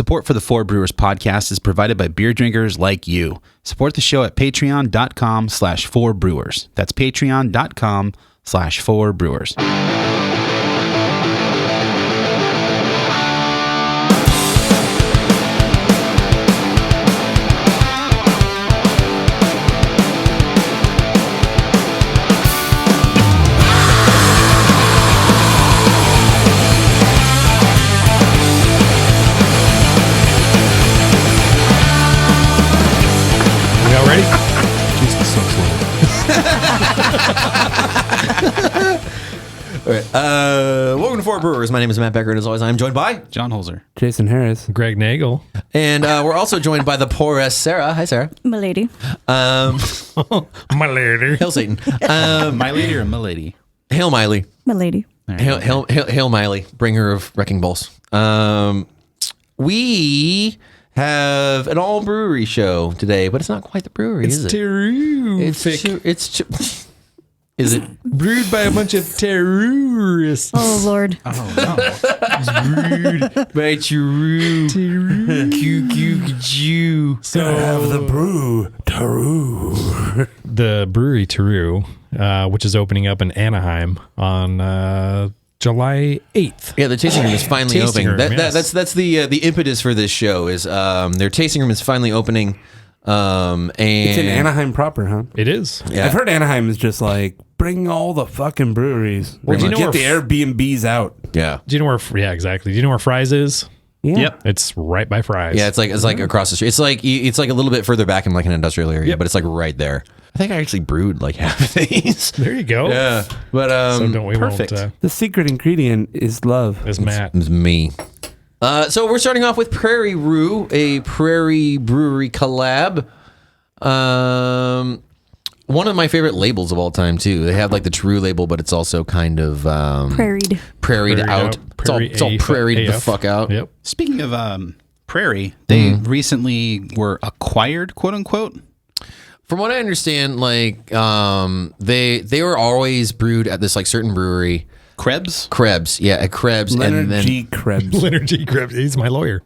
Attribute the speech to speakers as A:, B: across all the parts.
A: Support for the Four Brewers podcast is provided by beer drinkers like you. Support the show at patreon.com/4brewers. That's patreon.com/4brewers.
B: Ready? Jesus, so slow.
C: All right. Welcome to Four Brewers. My name is Matt Becker, and as always, I am joined by
A: John Holzer.
D: Jason Harris.
B: Greg Nagel.
C: and we're also joined by the porous Sarah. Hi, Sarah.
E: Milady.
B: My lady.
C: Hail Satan.
A: My lady or Milady?
C: Hail Miley.
E: Milady.
C: Hail Miley, bringer of wrecking balls. We have an all brewery show today, but it's not quite the brewery, is it?
B: It's
C: Is it
B: brewed by a bunch of terrorists.
E: Oh, Lord.
A: Oh, no.
C: brewed by Terreux?
B: So
D: Have the brew, Terreux.
B: the Brewery Terreux, which is opening up in Anaheim on July 8th.
C: Yeah, the tasting room is finally
B: Tasting
C: opening.
B: room, yes.
C: That's the impetus for this show is their tasting room is finally opening. And
D: It's in Anaheim proper, huh?
B: It is.
C: Yeah.
D: I've heard Anaheim is just like, bring all the fucking breweries.
B: Well, do you know
D: Get the
B: where
D: Airbnbs out.
C: Yeah.
B: Do you know where? Yeah, exactly. Do you know where Fry's is?
D: Yeah.
A: Yep.
B: It's right by Fry's.
C: Yeah, it's like across the street. It's like a little bit further back in like an industrial area, but it's like right there. I think I actually brewed like half of these.
B: There you go.
C: Yeah, but
B: So don't we
A: perfect.
B: won't?
D: The secret ingredient is love.
B: Is Matt?
C: it's me. So we're starting off with Prairie Rue, a Prairie Brewery collab. One of my favorite labels of all time too. They have like the True label, but it's also kind of
E: Prairied.
C: prairied out. It's all prairied the fuck out.
B: Yep.
A: Speaking of Prairie, they recently were acquired, quote unquote.
C: From what I understand, like they were always brewed at this like certain brewery. Krebs, yeah, at Krebs,
D: Leonard
C: and then
D: G. Krebs.
B: Leonard G. Krebs. He's my lawyer.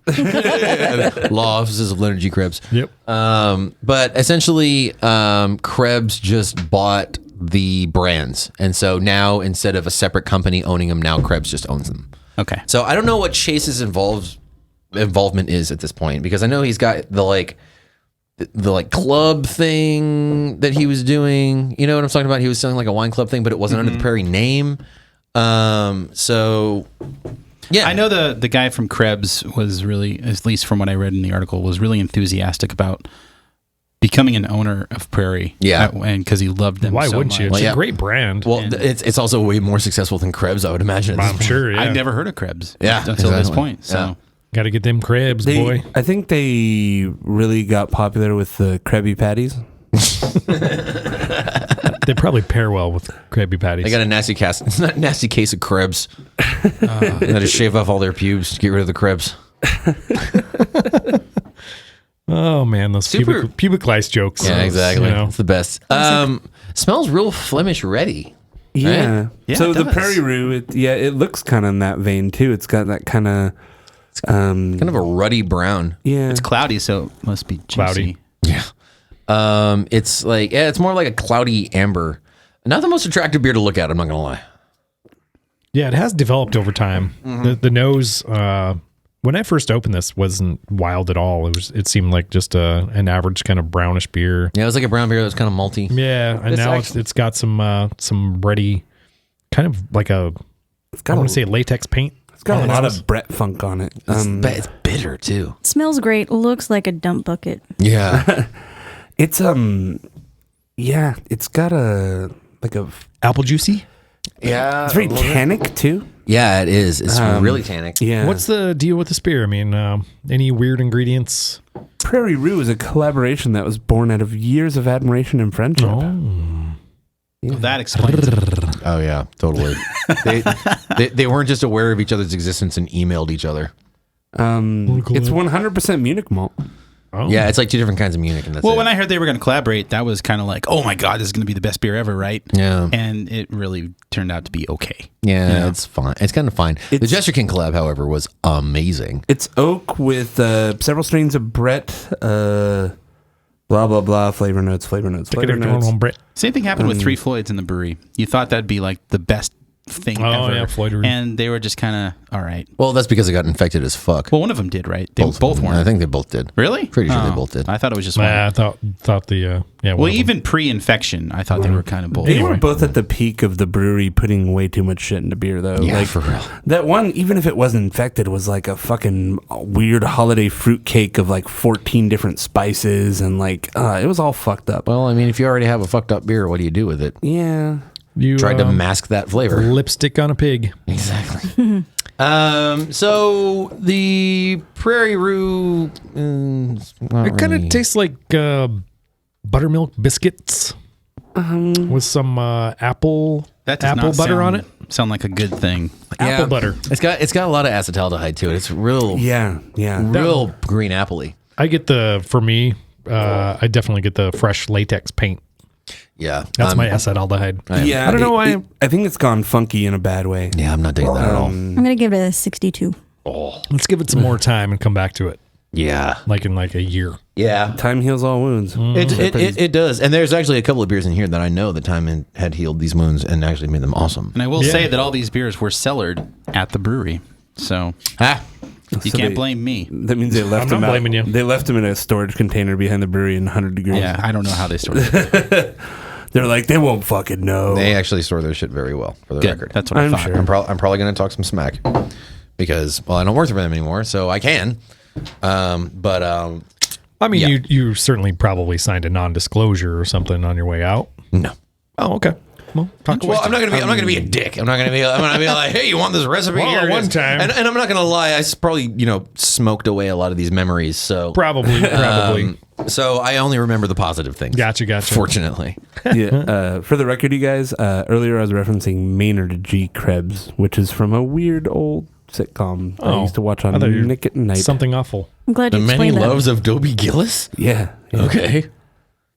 C: law offices of Leonard G. Krebs.
B: Yep.
C: But essentially, Krebs just bought the brands, and so now instead of a separate company owning them, now Krebs just owns them.
A: Okay.
C: So I don't know what Chase's involvement is at this point, because I know he's got the club thing that he was doing. You know what I'm talking about? He was selling like a wine club thing, but it wasn't under the Prairie name. So yeah,
A: I know the guy from Krebs was really, at least from what I read in the article, was really enthusiastic about becoming an owner of Prairie.
C: Yeah.
A: And because he loved them
B: Why
A: so
B: wouldn't you?
A: much.
B: It's
C: Well, yeah.
B: a great brand.
C: well, it's also way more successful than Krebs, I would imagine. at this
B: I'm
C: point.
B: sure. Yeah.
A: I've never heard of Krebs until this
C: exactly.
A: point. So
C: Yeah.
B: Got to get them Krebs, boy.
D: I think they really got popular with the Krabby Patties.
B: They probably pair well with Krabby Patties.
C: They got a nasty case of Krebs. They had to shave off all their pubes to get rid of the Krebs.
B: Oh man, those
C: Super-
B: pubic lice jokes.
C: Yeah, exactly.
B: You know.
C: It's the best. Smells real Flemish ready.
D: Yeah.
A: Yeah,
D: So
A: it
D: the
A: does.
D: Prairie Rue, it looks kind of in that vein too. It's got that kind of,
C: Kind of a ruddy brown.
D: yeah.
A: it's cloudy, so it must be juicy.
B: Cloudy.
C: Yeah. It's like, it's more like a cloudy amber. Not the most attractive beer to look at, I'm not going to lie.
B: Yeah, it has developed over time. The nose, when I first opened this, wasn't wild at all. It seemed like just an average kind of brownish beer.
C: Yeah, it was like a brown beer that was kind of malty.
B: Yeah, and
C: It's
B: now
C: actually-
B: it's got some bready, kind of like I
D: got
B: want
D: a-
B: to say latex paint.
D: It's got
B: on
D: a
B: the
D: lot
B: nose.
D: of Brett funk on it.
C: It's bitter, too.
E: Smells great. Looks like a dump bucket.
C: Yeah.
D: It's yeah. It's got a
B: Apple juicy.
C: Yeah.
D: it's very tannic too.
C: Yeah, it is. It's really tannic.
D: Yeah.
B: What's the deal with this beer? I mean, any weird ingredients?
D: Prairie Rue is a collaboration that was born out of years of admiration and friendship.
A: Well, that explains it.
C: Oh, yeah, totally. they weren't just aware of each other's existence and emailed each other.
D: It's 100% Munich malt.
B: Oh.
C: Yeah, it's like two different kinds of Munich, and that's
A: Well,
C: it.
A: when I heard they were going to collaborate, that was kind of like, oh my God, this is going to be the best beer ever, right?
C: Yeah.
A: And it really turned out to be okay.
C: Yeah, it's fine. It's kind of fine. The Jester King collab, however, was amazing.
D: It's oak with several strains of Brett, blah, blah, blah, flavor notes.
B: Brett.
A: Same thing happened with Three Floyds in the brewery. You thought that'd be like the best thing
B: Oh,
A: ever.
B: yeah, Floydery.
A: And they were just kind of, all right.
C: Well, that's because it got infected as fuck.
A: Well, one of them did, right? They both weren't.
C: I think they both did.
A: Really?
C: Pretty sure they
A: Oh,
C: both did.
A: I thought it was just one.
B: I thought the yeah.
A: Well,
B: one of them.
A: even pre-infection, I thought they were kind of both.
D: They were both at the peak of the brewery putting way too much shit into beer, though.
C: Yeah,
D: like,
C: for real.
D: That one, even if it wasn't infected, was like a fucking weird holiday fruit cake of like 14 different spices, and like it was all fucked up.
C: Well, I mean, if you already have a fucked up beer, what do you do with it?
D: Yeah.
B: You
C: Tried to mask that flavor.
B: lipstick on a pig.
C: Exactly. So the Prairie Rue,
B: It kind of tastes like buttermilk biscuits with some apple
A: That does
B: apple
A: not
B: butter on it.
A: Sound like a good thing.
B: Apple butter.
C: It's got a lot of acetaldehyde to it. It's real,
D: Yeah.
C: real green appley.
B: I get I definitely get the fresh latex paint.
C: Yeah,
B: That's my acetaldehyde.
D: Yeah.
B: I don't know why.
D: I think it's gone funky in a bad way.
C: Yeah, I'm not digging that at all.
E: I'm going to give it a 62.
B: Let's give it some more time and come back to it,
C: Yeah,
B: like in like a year.
C: yeah.
D: Time heals all wounds.
C: It does, and there's actually a couple of beers in here that I know that time had healed these wounds and actually made them awesome.
A: And I will say that all these beers were cellared at the brewery. So you
D: So
A: can't
D: they-
A: blame me.
D: That means they left
B: I'm
D: him
B: not
D: out.
B: blaming you.
D: They left him in a storage container behind the brewery in 100 degrees.
A: Yeah, I don't know how they stored it.
D: They're like, they won't fucking know.
C: They actually store their shit very well, for the
A: Good.
C: record.
A: That's what I
D: I'm
A: thought.
D: sure.
C: I'm probably going to talk some smack because, well, I don't work for them anymore, so I can.
B: I mean,
C: Yeah.
B: you certainly probably signed a non-disclosure or something on your way out.
C: No.
B: Oh, okay. Well, talk
C: Well, I'm not gonna be a dick. I'm gonna be like, hey, you want this recipe?
B: Well,
C: Here it
B: one
C: is.
B: time.
C: and I'm not gonna lie. I probably smoked away a lot of these memories. So
B: probably.
C: so I only remember the positive things.
B: Gotcha.
C: Fortunately,
D: Yeah. For the record, you guys, earlier I was referencing Maynard G. Krebs, which is from a weird old sitcom I used to watch on
B: I thought you were
D: Nick at Night.
B: Something awful.
E: I'm glad
C: the
E: you
C: many
E: explained that.
C: loves of Dobie Gillis.
D: Yeah.
C: Okay,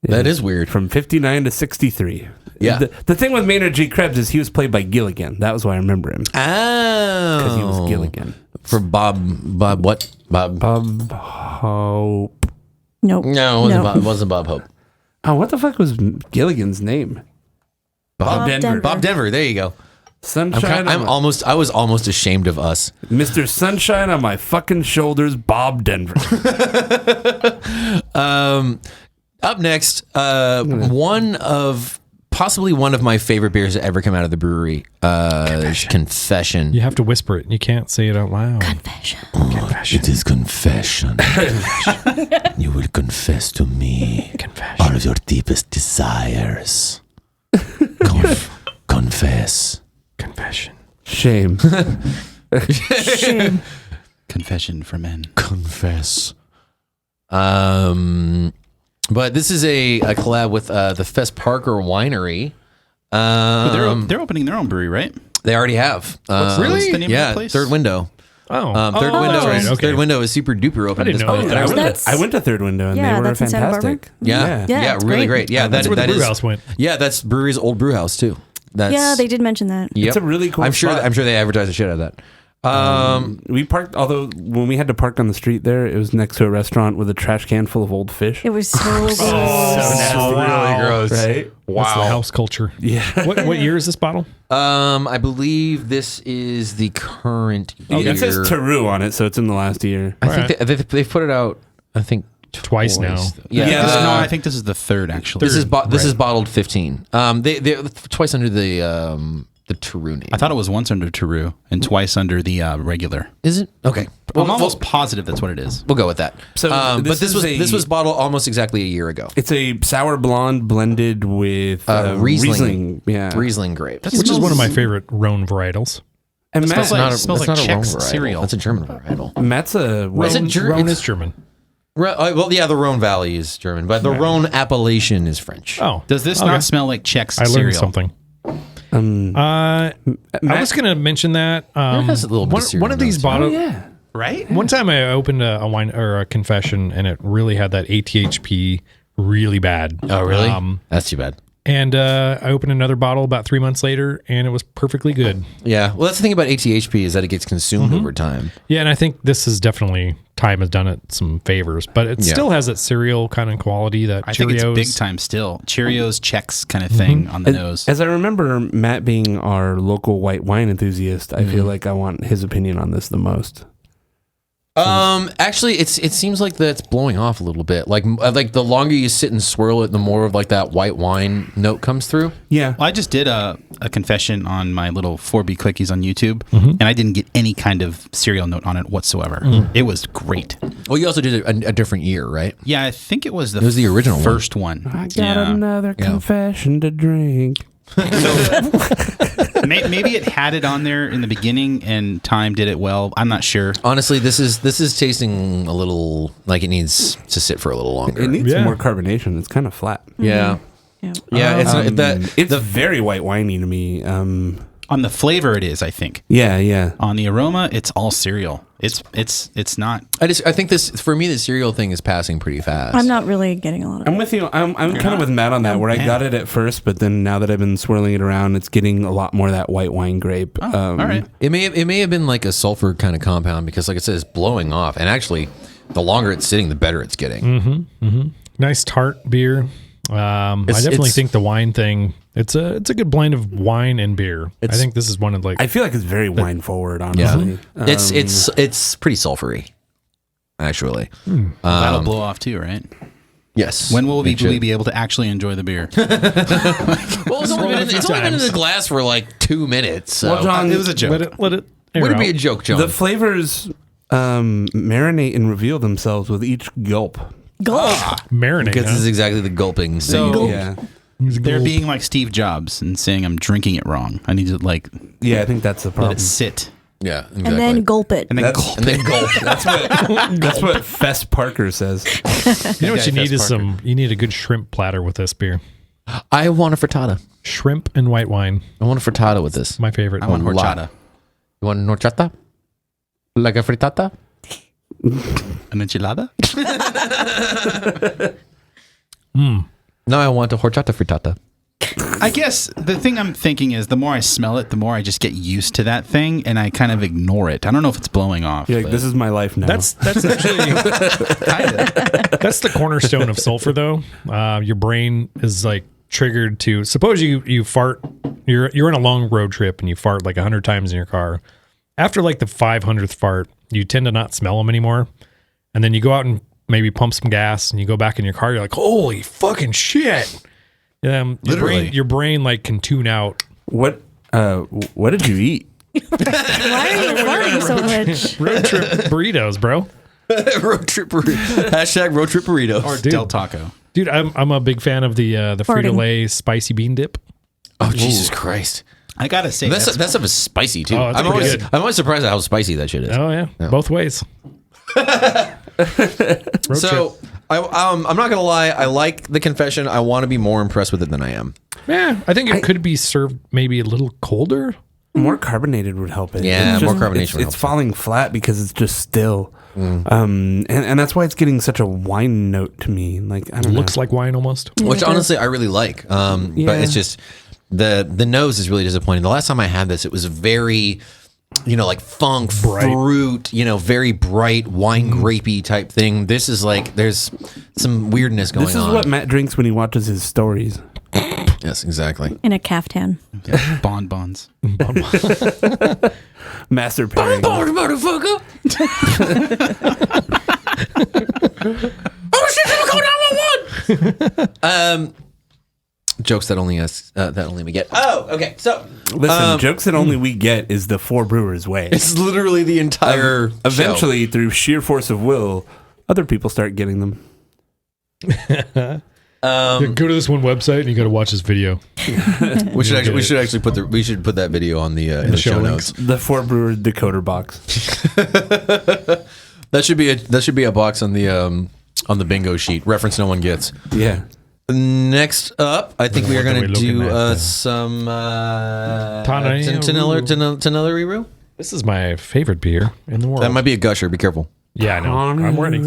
C: that is weird.
D: From 59 to 63.
C: Yeah.
D: The thing with Maynard G. Krebs is he was played by Gilligan. That was why I remember him.
C: Oh,
D: Because he was Gilligan.
C: for Bob what? Bob?
D: Bob Hope.
E: Nope.
C: No, it wasn't Bob Hope.
D: Oh, what the fuck was Gilligan's name?
E: Bob Denver.
C: Bob Denver. There you go.
D: Sunshine.
C: I was almost ashamed of us.
D: Mr. Sunshine on my fucking shoulders, Bob Denver.
C: Up next, possibly one of my favorite beers to ever come out of the brewery. Confession.
B: You have to whisper it. You can't say it out loud.
E: Confession.
C: It is confession. You will confess to me all of your deepest desires. Confess.
B: Confession.
D: Shame.
E: Shame.
A: Confession for men.
C: Confess. But this is a collab with the Fess Parker Winery.
A: But they're opening their own brewery, right?
C: They already have.
A: What's the name of
C: yeah,
A: that place?
C: Third Window.
B: Oh.
C: Third Window is super duper open.
B: I didn't
C: at this
B: know
C: point.
B: that.
C: And
E: That's-
D: I went to Third Window and
E: Yeah,
D: they were
E: that's in Santa Barbara?
D: fantastic.
C: Yeah,
E: Yeah, it's
C: really
E: great.
C: great. Yeah,
B: That's where the
C: that
B: brew
C: is-
B: house went.
C: Yeah, that's Brewery's old brew house too. That's,
E: Yeah, they did mention that.
C: Yep.
D: It's a really cool
C: I'm sure
D: spot.
C: they advertise the shit out of that.
D: We parked, although when we had to park on the street there, it was next to a restaurant with a trash can full of old fish.
E: It was so gross.
B: Wow.
C: gross.
D: Right?
B: That's the house culture.
D: Yeah.
B: What year is this bottle?
C: I believe this is the current year.
D: It says Terreux on it, so it's in the last year.
C: I think they've put it out. I think
B: Twice now.
C: Yeah,
D: Yeah.
A: No, I think this is the third, actually.
C: this is bottled 15. They're twice under the Terreux name.
A: I thought it was once under Terreux and twice under the regular.
C: Is it? Okay.
A: I'm almost positive that's what it is.
C: We'll go with that.
D: So
C: but
D: this
C: this
D: is
C: was bottled almost exactly a year ago.
D: It's a sour blonde blended with
C: Riesling.
D: Yeah.
C: Riesling grape.
B: Which is one of my favorite Rhone varietals.
D: And
A: smells
D: Matt,
A: like- smells like
C: a Rhone
A: Chex
C: varietal.
A: cereal.
C: That's a German varietal.
D: Matt's a
C: Is it
B: Rhone is German.
C: Well, yeah, the Rhone Valley is German, but the Rhone appellation is French.
B: Oh.
A: Does this
B: okay.
A: not smell like Chex
B: I
A: cereal?
B: learned something. I was going to mention that.
C: It has a little bit of cereal
B: one of these
C: notes.
B: bottles.
D: yeah.
A: Right?
B: One time I opened a wine or a confession, and it really had that ATHP really bad.
C: Oh, really? That's too bad.
B: And I opened another bottle about 3 months later, and it was perfectly good.
C: Yeah. Well, that's the thing about ATHP is that it gets consumed over time.
B: Yeah, and I think this is definitely time has done it some favors, but it still has that cereal kind of quality that
A: I
B: Cheerios.
A: think it's big time still. Cheerios, Chex kind of thing on the nose.
D: As I remember, Matt being our local white wine enthusiast, I feel like I want his opinion on this the most.
C: Actually, it seems like that's blowing off a little bit. Like the longer you sit and swirl it, the more of like that white wine note comes through.
D: Yeah.
A: Well, I just did a confession on my little 4B quickies on YouTube, and I didn't get any kind of cereal note on it whatsoever. It was great.
C: Well, you also did a different year, right?
A: Yeah, I think it was
C: the original
A: first one.
D: I got another confession to drink.
A: Maybe it had it on there in the beginning, and time did it well. I'm not sure.
C: Honestly, this is tasting a little like it needs to sit for a little longer.
D: It needs some more carbonation. It's kind of flat.
C: Yeah.
E: Yeah.
C: Yeah,
D: It's very white winey to me.
A: On the flavor, it is. I think.
D: Yeah.
A: On the aroma, it's all cereal. It's not.
C: I think this for me the cereal thing is passing pretty fast.
E: I'm not really getting a lot of
D: I'm with you. I'm kind of with Matt on that, where I got it at first, but then now that I've been swirling it around, it's getting a lot more of that white wine grape.
A: All right.
C: It may have been like a sulfur kind of compound because, like I said, it's blowing off, and actually, the longer it's sitting, the better it's getting.
B: Nice tart beer. I definitely think the wine thing. It's a good blend of wine and beer. I think this is one of like.
D: I feel like it's very wine forward, honestly.
C: It's pretty sulfury, actually.
A: That'll blow off too, right?
C: Yes.
A: When will we be able to actually enjoy the beer?
C: Well, it's only been in the glass for like 2 minutes. So.
D: Well, John,
A: it was a joke.
B: Let it.
C: Would it be a joke, John?
D: The flavors marinate and reveal themselves with each gulp.
B: Marinate.
C: because this is exactly the gulping.
A: So-
C: thing.
D: Yeah.
A: They're being like Steve Jobs and saying I'm drinking it wrong. I need to like
D: Yeah, I think that's the
A: let
D: problem.
A: it sit
C: Yeah, exactly.
E: and then gulp it.
A: and then
D: That's-
A: gulp.
C: And then gulp.
D: That's what Fess Parker says.
B: You know what you
A: Yeah,
B: need is
A: Parker.
B: you need a good shrimp platter with this beer.
C: I want a frittata.
B: Shrimp and white wine.
C: I want a frittata with this.
B: My favorite.
A: I want
C: a lot.
A: horchata.
C: You want a horchata? Like a frittata?
A: An enchilada?
C: No, I want a horchata frittata.
A: I guess the thing I'm thinking is the more I smell it, the more I just get used to that thing and I kind of ignore it. I don't know if it's blowing off.
D: You're like, this is my life now.
B: That's actually
A: kind of.
B: that's the cornerstone of sulfur, though. Your brain is like triggered to suppose you fart. You're on a long road trip and you fart like 100 times in your car. After like the 500th fart, you tend to not smell them anymore, and then you go out and maybe pump some gas and you go back in your car. You're like, holy fucking shit!
C: Literally.
B: your brain like can tune out.
D: What did you eat?
E: Why are you farting so much?
B: Road trip burritos, bro.
C: Road trip burrito. Hashtag road trip burrito.
A: Or Del Taco.
B: Dude, I'm a big fan of the
E: Farting.
B: Frito-Lay spicy bean dip.
C: Oh, Jesus Christ.
A: I gotta say,
C: That stuff is spicy, too.
B: Oh, it's pretty good.
C: I'm always surprised at how spicy that shit is.
B: Oh yeah, both ways. Road
C: So,
B: trip.
C: I'm not going to lie. I like the confession. I want to be more impressed with it than I am.
B: Yeah, I think it could be served maybe a little colder.
D: More carbonated would help it.
C: Yeah,
D: It's
C: more
D: just-
C: carbonation
D: It's,
C: would
D: it's
C: help.
D: falling flat because it's just still. And that's why it's getting such a wine note to me. Like, I don't know.
B: Looks like wine almost.
C: Which honestly I really like. But it's just the nose is really disappointing. The last time I had this, it was very, like funk, fruit, very bright wine grapey type thing. This is like there's some weirdness going on.
D: This is what Matt drinks when he watches his stories.
C: Yes, exactly.
E: In a caftan.
A: bonbons.
D: Master pairing.
C: Motherfucker! Oh shit! I'm calling 911. Jokes that only we get. Oh, okay. So
D: Listen, jokes that only we get is the Four Brewers way.
C: it's literally the entire.
D: Eventually, through sheer force of will, other people start getting them.
B: Go to this one website and you got to watch this video.
C: show. We should actually put that video on the in the show notes.
D: The Four Brewer decoder box.
C: That should be a box on the bingo sheet. Reference no one gets.
D: Yeah.
C: Next up, I think we are
B: What are
C: going
B: we
C: to
B: looking
C: do
B: at?
C: some
B: Tannery
C: Tannery Roo.
B: This is my favorite beer in the world.
C: That might be a gusher. Be careful.
B: Yeah, I know. I'm ready.
C: All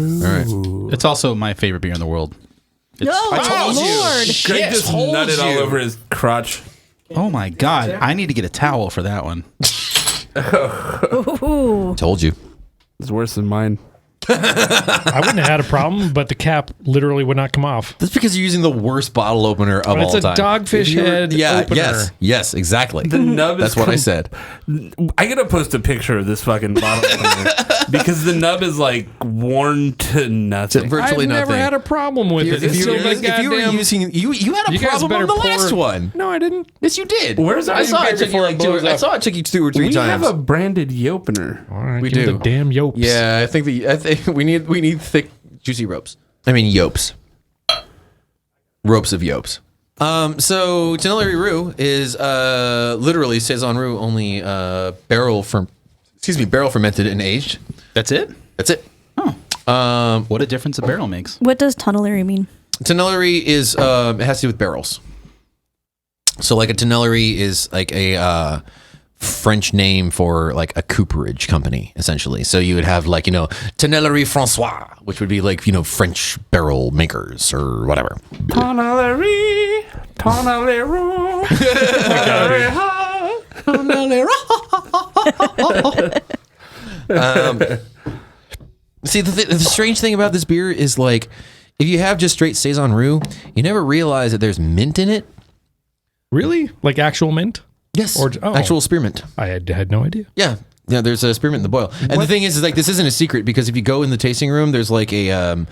C: right.
A: It's also my favorite beer in the world.
E: Lord.
D: Greg just nutted all over his crotch.
A: Oh my God. I need to get a towel for that one.
E: Ooh.
C: Told you.
D: It's worse than mine.
B: I wouldn't have had a problem, but the cap literally would not come off.
C: That's because you're using the worst bottle opener of all
B: It's
C: time.
B: a dogfish head opener.
C: Yes, exactly.
D: The nub is
C: That's what I said.
D: I gotta post a picture of this fucking bottle opener because the nub is like worn to nothing.
C: Virtually
B: I've
C: nothing.
B: never had a problem with it.
C: If
B: It's
C: you
B: still
C: were
B: goddamn-
C: using, you had a
B: You guys
C: problem on
B: better
C: the last
B: pour-
C: one.
B: No, I didn't.
C: Yes, you did.
D: Where's our
C: I saw
B: beer
C: it took you
B: before
C: like
B: it
C: two.
B: blows
C: I
B: up?
C: saw it took you 2 or 3
D: we
C: times.
D: have a branded opener.
B: All right,
C: We
B: give
C: do.
B: the damn yolks.
C: Yeah, I think we need thick, juicy ropes. I mean yopes. Ropes of yopes. So Tonellerie Roux is literally Saison Roux, only barrel fermented and aged.
A: That's it?
C: That's it.
A: What a difference a barrel makes.
E: What does Tonellerie mean?
C: Tonellerie is it has to do with barrels. So like a Tonellerie is like a French name for like a cooperage company, essentially. So you would have like, Tonellerie Francois, which would be like, French barrel makers or whatever.
D: Tonellerie, Tonellerie,
C: See, the strange thing about this beer is like, if you have just straight Saison Roux, you never realize that there's mint in it.
B: Really? Like actual mint?
C: Yes,
B: Or- oh.
C: actual spearmint.
B: I had no idea.
C: Yeah, there's a spearmint in the boil, and the thing is like this isn't a secret because if you go in the tasting room, there's like a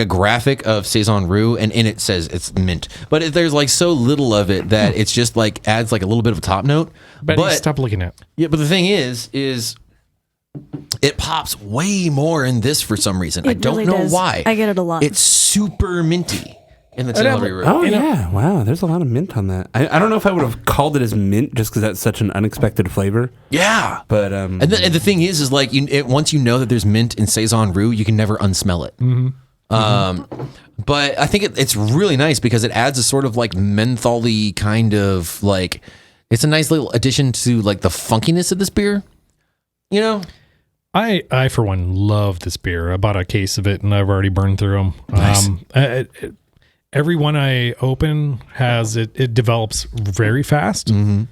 C: graphic of Saison Roux, and in it says it's mint, but there's like so little of it that it's just like adds like a little bit of a top note.
B: But stop looking at.
C: Yeah, but the thing is it pops way more in this for some reason. I don't
E: really
C: know
E: does.
C: why.
E: I get it a lot.
C: It's super minty in the Tonellerie Roux.
D: Oh yeah, wow. There's a lot of mint on that. I don't know if I would have called it as mint just because that's such an unexpected flavor.
C: Yeah,
D: But
C: and the thing is like once you know that there's mint in Saison Roux, you can never unsmell it. But I think it's really nice because it adds a sort of like mentholy kind of like it's a nice little addition to like the funkiness of this beer.
B: I for one love this beer. I bought a case of it and I've already burned through them.
C: Nice.
B: Every one I open it develops very fast.
C: Mm-hmm.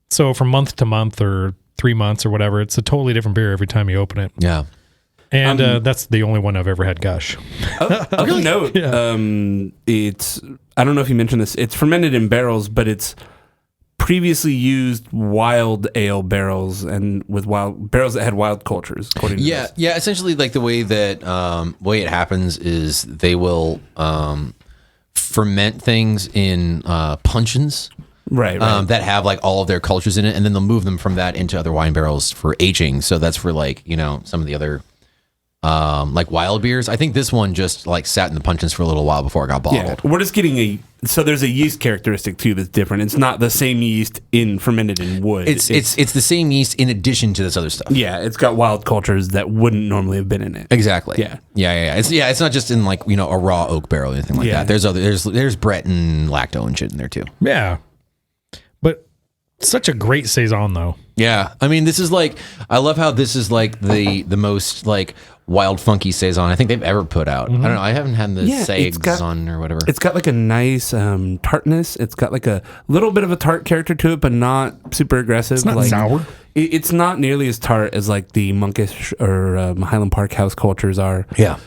B: So from month to month or 3 months or whatever, it's a totally different beer every time you open it.
C: Yeah.
B: And that's the only one I've ever had gush.
D: of note, it's I don't know if you mentioned this. It's fermented in barrels, but it's previously used wild ale barrels and with wild barrels that had wild cultures. According to this.
C: Yeah. Essentially, like the way that way it happens is they will ferment things in puncheons.
D: Right.
C: That have like all of their cultures in it, and then they'll move them from that into other wine barrels for aging. So that's for like some of the other like wild beers. I think this one just like sat in the puncheons for a little while before it got bottled.
D: We're just getting so there's a yeast characteristic too that's different. It's not the same yeast in fermented in wood.
C: It's the same yeast in addition to this other stuff.
D: Yeah, it's got wild cultures that wouldn't normally have been in it.
C: Exactly.
D: Yeah.
C: It's not just in like a raw oak barrel or anything like
D: Yeah.
C: that. There's Brett and lacto and shit in there too.
B: Yeah. But such a great Saison though.
C: Yeah, I mean, this is like I love how this is like the most like wild funky Saison I think they've ever put out. I don't know. I haven't had the Saison or whatever.
D: It's got like a nice tartness. It's got like a little bit of a tart character to it, but not super aggressive.
B: It's not
D: like,
B: sour.
D: It's not nearly as tart as like the Monkish or Highland Park house cultures are.
C: Yeah.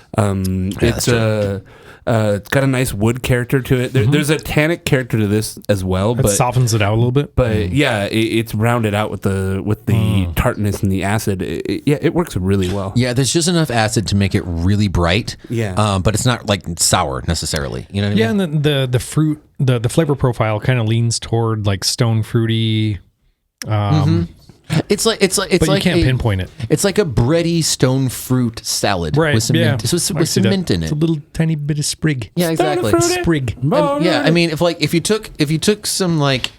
D: It's got a nice wood character to it. There's a tannic character to this as well,
B: It
D: but
B: softens it out a little bit.
D: But yeah, it's rounded out with the tartness and the acid. It works really well.
C: Yeah, there's just enough acid to make it really bright.
D: Yeah.
C: But it's not like sour necessarily. You know what I mean?
B: Yeah, and the fruit, the flavor profile kind of leans toward like stone fruity.
C: It's like
B: But you can't pinpoint it.
C: It's like a bready stone fruit salad,
B: Right.
C: With some
B: yeah.
C: mint, with
B: I see
C: some
B: that.
C: mint in
B: It's
C: it.
B: a little tiny bit of sprig.
C: Yeah, exactly.
B: Sprig.
C: I mean, if you took some like,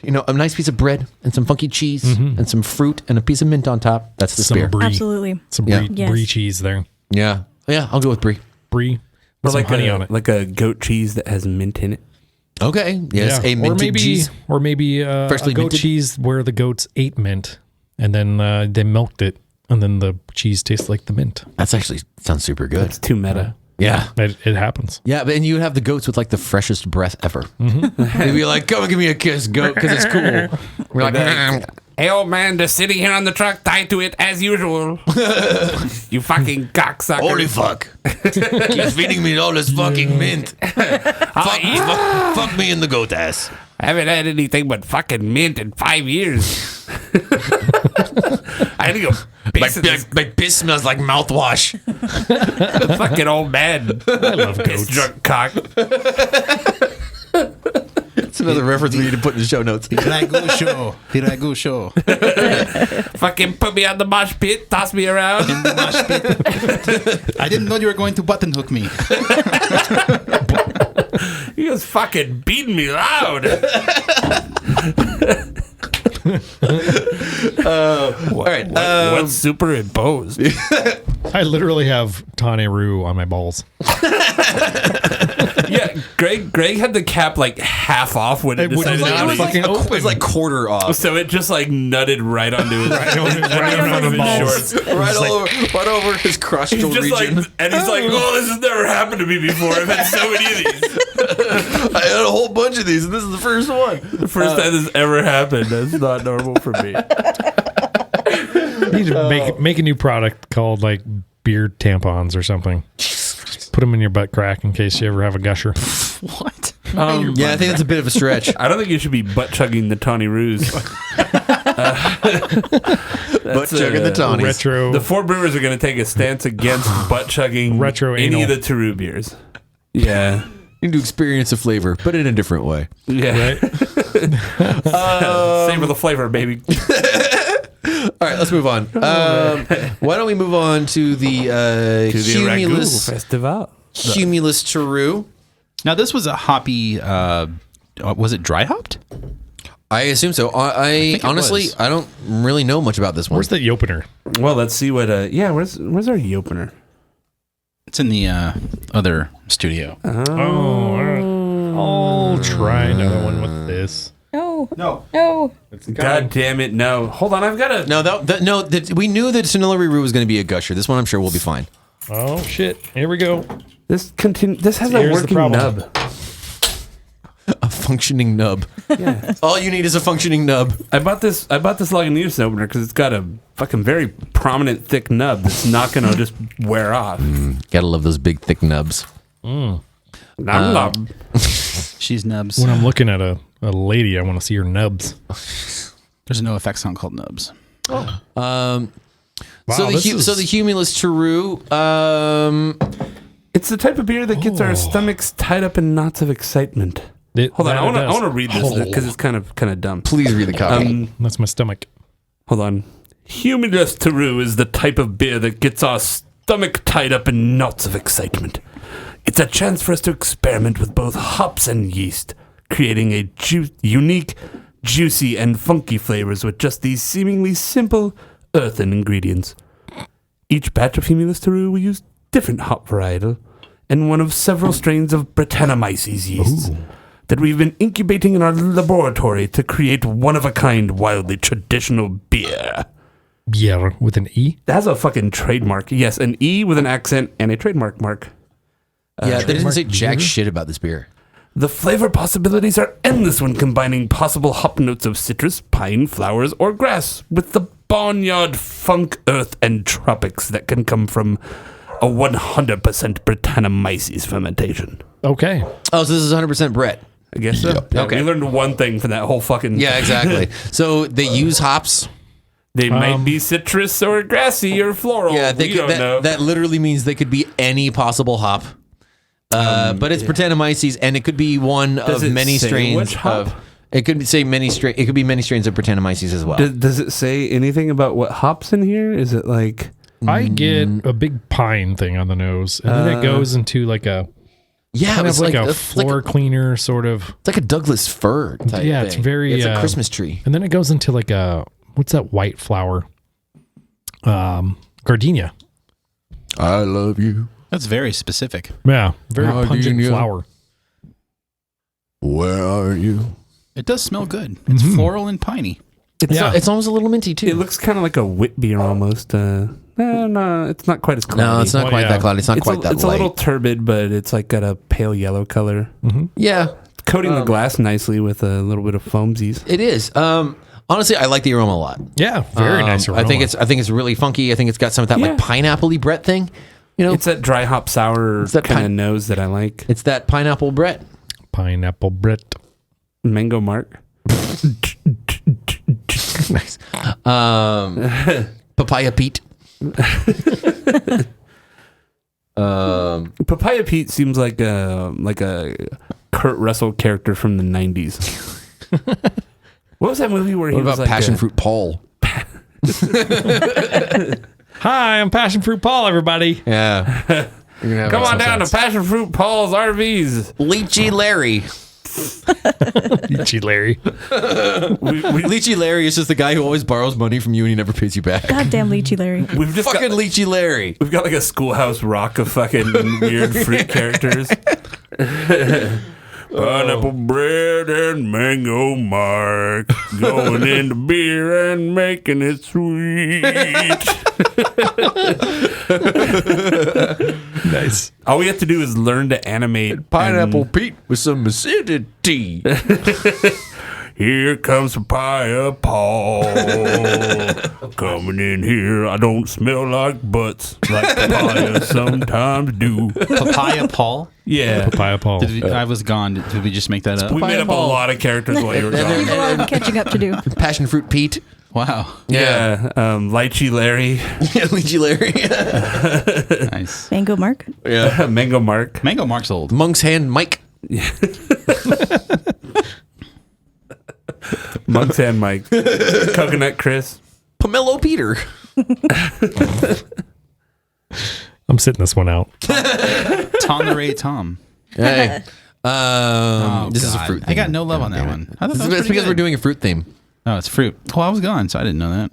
C: a nice piece of bread and some funky cheese and some fruit and a piece of mint on top, that's the
B: Some
C: beer.
B: brie.
E: Absolutely.
B: Some
C: Yeah.
B: brie,
E: Yes.
B: brie cheese there.
C: Yeah, I'll go with brie.
B: Brie. With some honey on it.
D: Like a goat cheese that has mint in it.
C: Okay, yes,
B: Yeah.
C: a minted cheese.
B: Or maybe a
C: Freshly
B: goat
C: minted?
B: cheese where the goats ate mint and then they milked it, and then the cheese tastes like the mint.
C: That's actually sounds super good.
D: It's too meta.
C: Yeah.
B: It happens.
C: Yeah, but and you have the goats with like the freshest breath ever. They'd be like, "Come and give me a kiss, goat," because it's cool. We're like,
D: hey, old man, just sitting here on the truck, tied to it as usual. You fucking cocksucker.
C: "Holy fuck! Keeps feeding me all this fucking mint. Fuck me in the goat ass."
D: I haven't had anything but fucking mint in 5 years. I had to go piss in this
C: My piss smells like mouthwash.
D: fucking old man.
B: I love
D: Piss
B: goats.
D: drunk cock.
C: It's another reference we need to put in the show notes.
A: Ragu show.
D: Fucking put me on the mosh pit, toss me around.
A: I didn't know you were going to button hook me.
D: He was fucking beating me loud.
C: All right.
D: What's superimposed?
B: I literally have Tane Roux on my balls.
D: Yeah, Greg had the cap like half off when it decided
B: not
D: to
B: fucking open.
C: It was like quarter off.
D: so it just like nutted right onto his
B: right on
D: his
B: the balls.
D: shorts.
C: Right over his crotchal
D: He's just
C: region.
D: like, and he's like, "Oh, this has never happened to me before. I've had so many of these.
C: I had a whole bunch of these, and this is the first one.
D: The first time this ever happened. That's not normal for me."
B: You need to make a new product called like beard tampons or something. Just put them in your butt crack in case you ever have a gusher.
A: What?
C: Yeah, I think that's a bit of a stretch.
D: I don't think you should be butt chugging the Tawny Roos.
C: Butt chugging the Tawnies.
B: Retro.
D: The four brewers are going to take a stance against butt chugging
B: Retro
D: any
B: anal.
D: of the Terreux beers. Yeah.
C: You need to experience a flavor, but in a different way.
D: Yeah.
B: Right?
D: Savor the flavor, baby.
C: All right, let's move on. Why don't we move on to the Cumulus
D: Festival.
C: Cumulus Terreux?
A: Now, this was a hoppy, was it dry hopped?
C: I assume so. I
A: think it
C: honestly,
A: was.
C: I don't really know much about this one.
B: Where's the opener?
D: Well, let's see what. Where's our opener?
A: It's in the other studio.
B: Oh, all right. I'll try another one with this.
E: No.
D: God damn it! No, hold on. I've got to.
C: No, we knew that Sonnery Roux was going to be a gusher. This one, I'm sure, will be fine.
B: Oh shit! Here we go.
D: This has a
B: Here's the
D: working
B: problem.
D: nub.
C: A functioning nub.
D: Yeah.
C: All you need is a functioning nub.
D: I bought this Lagunitas opener because it's got a fucking very prominent thick nub that's not going to just wear off.
C: Gotta love those big, thick nubs.
D: Nub.
A: She's nubs.
B: When I'm looking at a lady, I want to see her nubs.
A: There's no effect song called nubs.
C: So
B: Wow,
C: the Cumulus Terreux.
D: It's the type of beer that gets our stomachs tied up in knots of excitement. Hold on, I want to read this because it's kind of dumb.
C: Please read the copy.
B: That's my stomach.
D: Hold on. Cumulus Terreux is the type of beer that gets our stomach tied up in knots of excitement. It's a chance for us to experiment with both hops and yeast, creating a unique, juicy, and funky flavors with just these seemingly simple earthen ingredients. Each batch of Cumulus Terreux will use different hop varietal and one of several strains of Brettanomyces yeasts that we've been incubating in our laboratory to create one-of-a-kind, wildly traditional beer.
B: Beer with an E.
D: That's a fucking trademark. Yes, an E with an accent and a trademark mark.
C: Yeah, they didn't say
B: trademark
C: jack
B: beer?
C: shit about this beer.
D: The flavor possibilities are endless when combining possible hop notes of citrus, pine, flowers, or grass with the barnyard funk, earth, and tropics that can come from a 100% Brettanomyces fermentation.
B: Okay.
C: Oh, so this is 100% Brett.
D: I guess so. Yeah,
C: Okay.
D: we learned one thing from that whole fucking...
C: Yeah, exactly. So they use hops.
D: They might be citrus or grassy or floral.
C: Yeah,
D: we don't know.
C: that literally means they could be any possible hop. But it's Brettanomyces, and it could be one
D: Does
C: of
D: it
C: many
D: say
C: strains
D: which hop?
C: of. It could be It could be many strains of Brettanomyces as well.
D: Does it say anything about what hops in here? Is it like...
B: I get a big pine thing on the nose, and then it goes into like a
C: Yeah,
B: kind
C: it's
B: of like a
C: it's like
B: floor cleaner sort of.
C: It's like a Douglas fir type
B: Yeah,
C: thing.
B: it's very.
C: It's a Christmas tree.
B: And then it goes into like a what's that white flower? Gardenia.
C: I love you.
A: That's very specific.
B: Yeah, very pungent
C: Gardenia.
B: flower.
C: Where are you?
A: It does smell good. It's floral and piney.
C: It's almost a little minty too.
D: It looks kind of like a wit beer almost. No, it's not quite as cloudy.
C: No, it's not quite that cloudy. It's not quite that
D: It's
C: light.
D: a little turbid, but it's like got a pale yellow color.
C: Yeah.
D: Coating the glass nicely with a little bit of foamsies.
C: It is. Honestly, I like the aroma a lot.
B: Yeah, very nice aroma.
C: I think it's really funky. I think it's got some of that like pineapple-y Brett thing. You know,
D: It's that dry hop sour kind of nose that I like.
C: it's that pineapple Brett.
B: Pineapple Brett.
D: Mango Mark.
C: Nice. Papaya Pete.
D: Papaya Pete seems like a Kurt Russell character from the 90s. What was that movie where he
C: What
D: was
C: about
D: like
C: Passion Fruit Paul?
B: Hi, I'm Passion Fruit Paul, everybody.
C: Yeah.
D: Come on down to Passion Fruit Paul's RVs.
C: Lychee Larry.
B: Gee, Larry.
C: Lychee Larry is just the guy who always borrows money from you and he never pays you back.
E: Goddamn Lychee Larry.
D: We've just
C: Fucking Lychee Larry.
D: we've got like a Schoolhouse Rock of fucking weird fruit characters. Pineapple bread and mango mark going into beer and making it sweet.
B: Nice.
D: All we have to do is learn to animate
C: Pineapple Pete with some acidity.
D: Here comes Papaya Paul coming in here. I don't smell like butts like papaya sometimes do.
A: Papaya Paul.
D: Yeah.
B: Papaya Paul.
A: I was gone. Did we just make that up?
D: We made up a lot of characters while you were
E: We have a
D: gone.
E: lot of catching up to do.
C: Passion Fruit Pete.
A: Wow.
D: Yeah. Lychee Larry.
C: Lychee Larry.
A: Nice.
E: Mango Mark.
C: Yeah.
D: Mango Mark.
A: Mango Mark's old.
C: Monk's Hand Mike.
D: Monk's Hand Mike. Coconut Chris.
C: Pomelo Peter.
B: I'm sitting this one out.
A: Tom the Ray Tom.
C: Hey.
A: Oh,
C: This is a
A: God.
C: fruit theme.
A: I got no love on that one. I thought that was
C: It's
A: pretty
C: because
A: good.
C: we're doing a fruit theme.
A: Oh, it's fruit. Well, I was gone, so I didn't know that.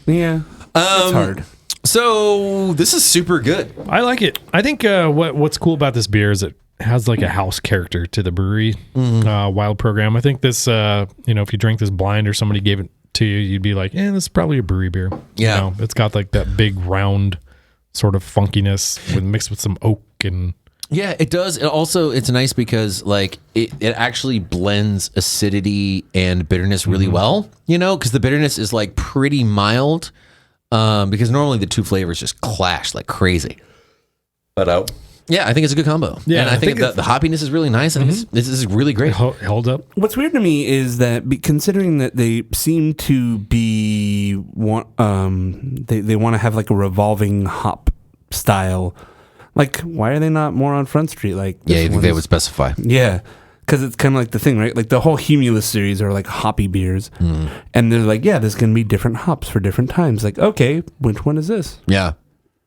D: Yeah. It's hard.
C: So this is super good.
B: I like it. I think what's cool about this beer is it has like a house character to the brewery wild program. I think this, if you drink this blind or somebody gave it to you, you'd be like, this is probably a brewery beer.
C: Yeah.
B: It's got like that big round sort of funkiness mixed with some oak and...
C: Yeah, it does. It also, it's nice because like it actually blends acidity and bitterness really well, because the bitterness is like pretty mild because normally the two flavors just clash like crazy. But yeah, I think it's a good combo.
B: Yeah,
C: and I think the hoppiness is really nice. I think this is really great.
B: Hold up.
D: What's weird to me is that considering that they seem to be they want to have like a revolving hop style. Like, why are they not more on Front Street? Like,
C: Yeah, you think they would specify.
D: Yeah, because it's kind of like the thing, right? Like the whole Humulus series are like hoppy beers, and they're like, yeah, there's going to be different hops for different times. Like, okay, which one is this?
C: Yeah,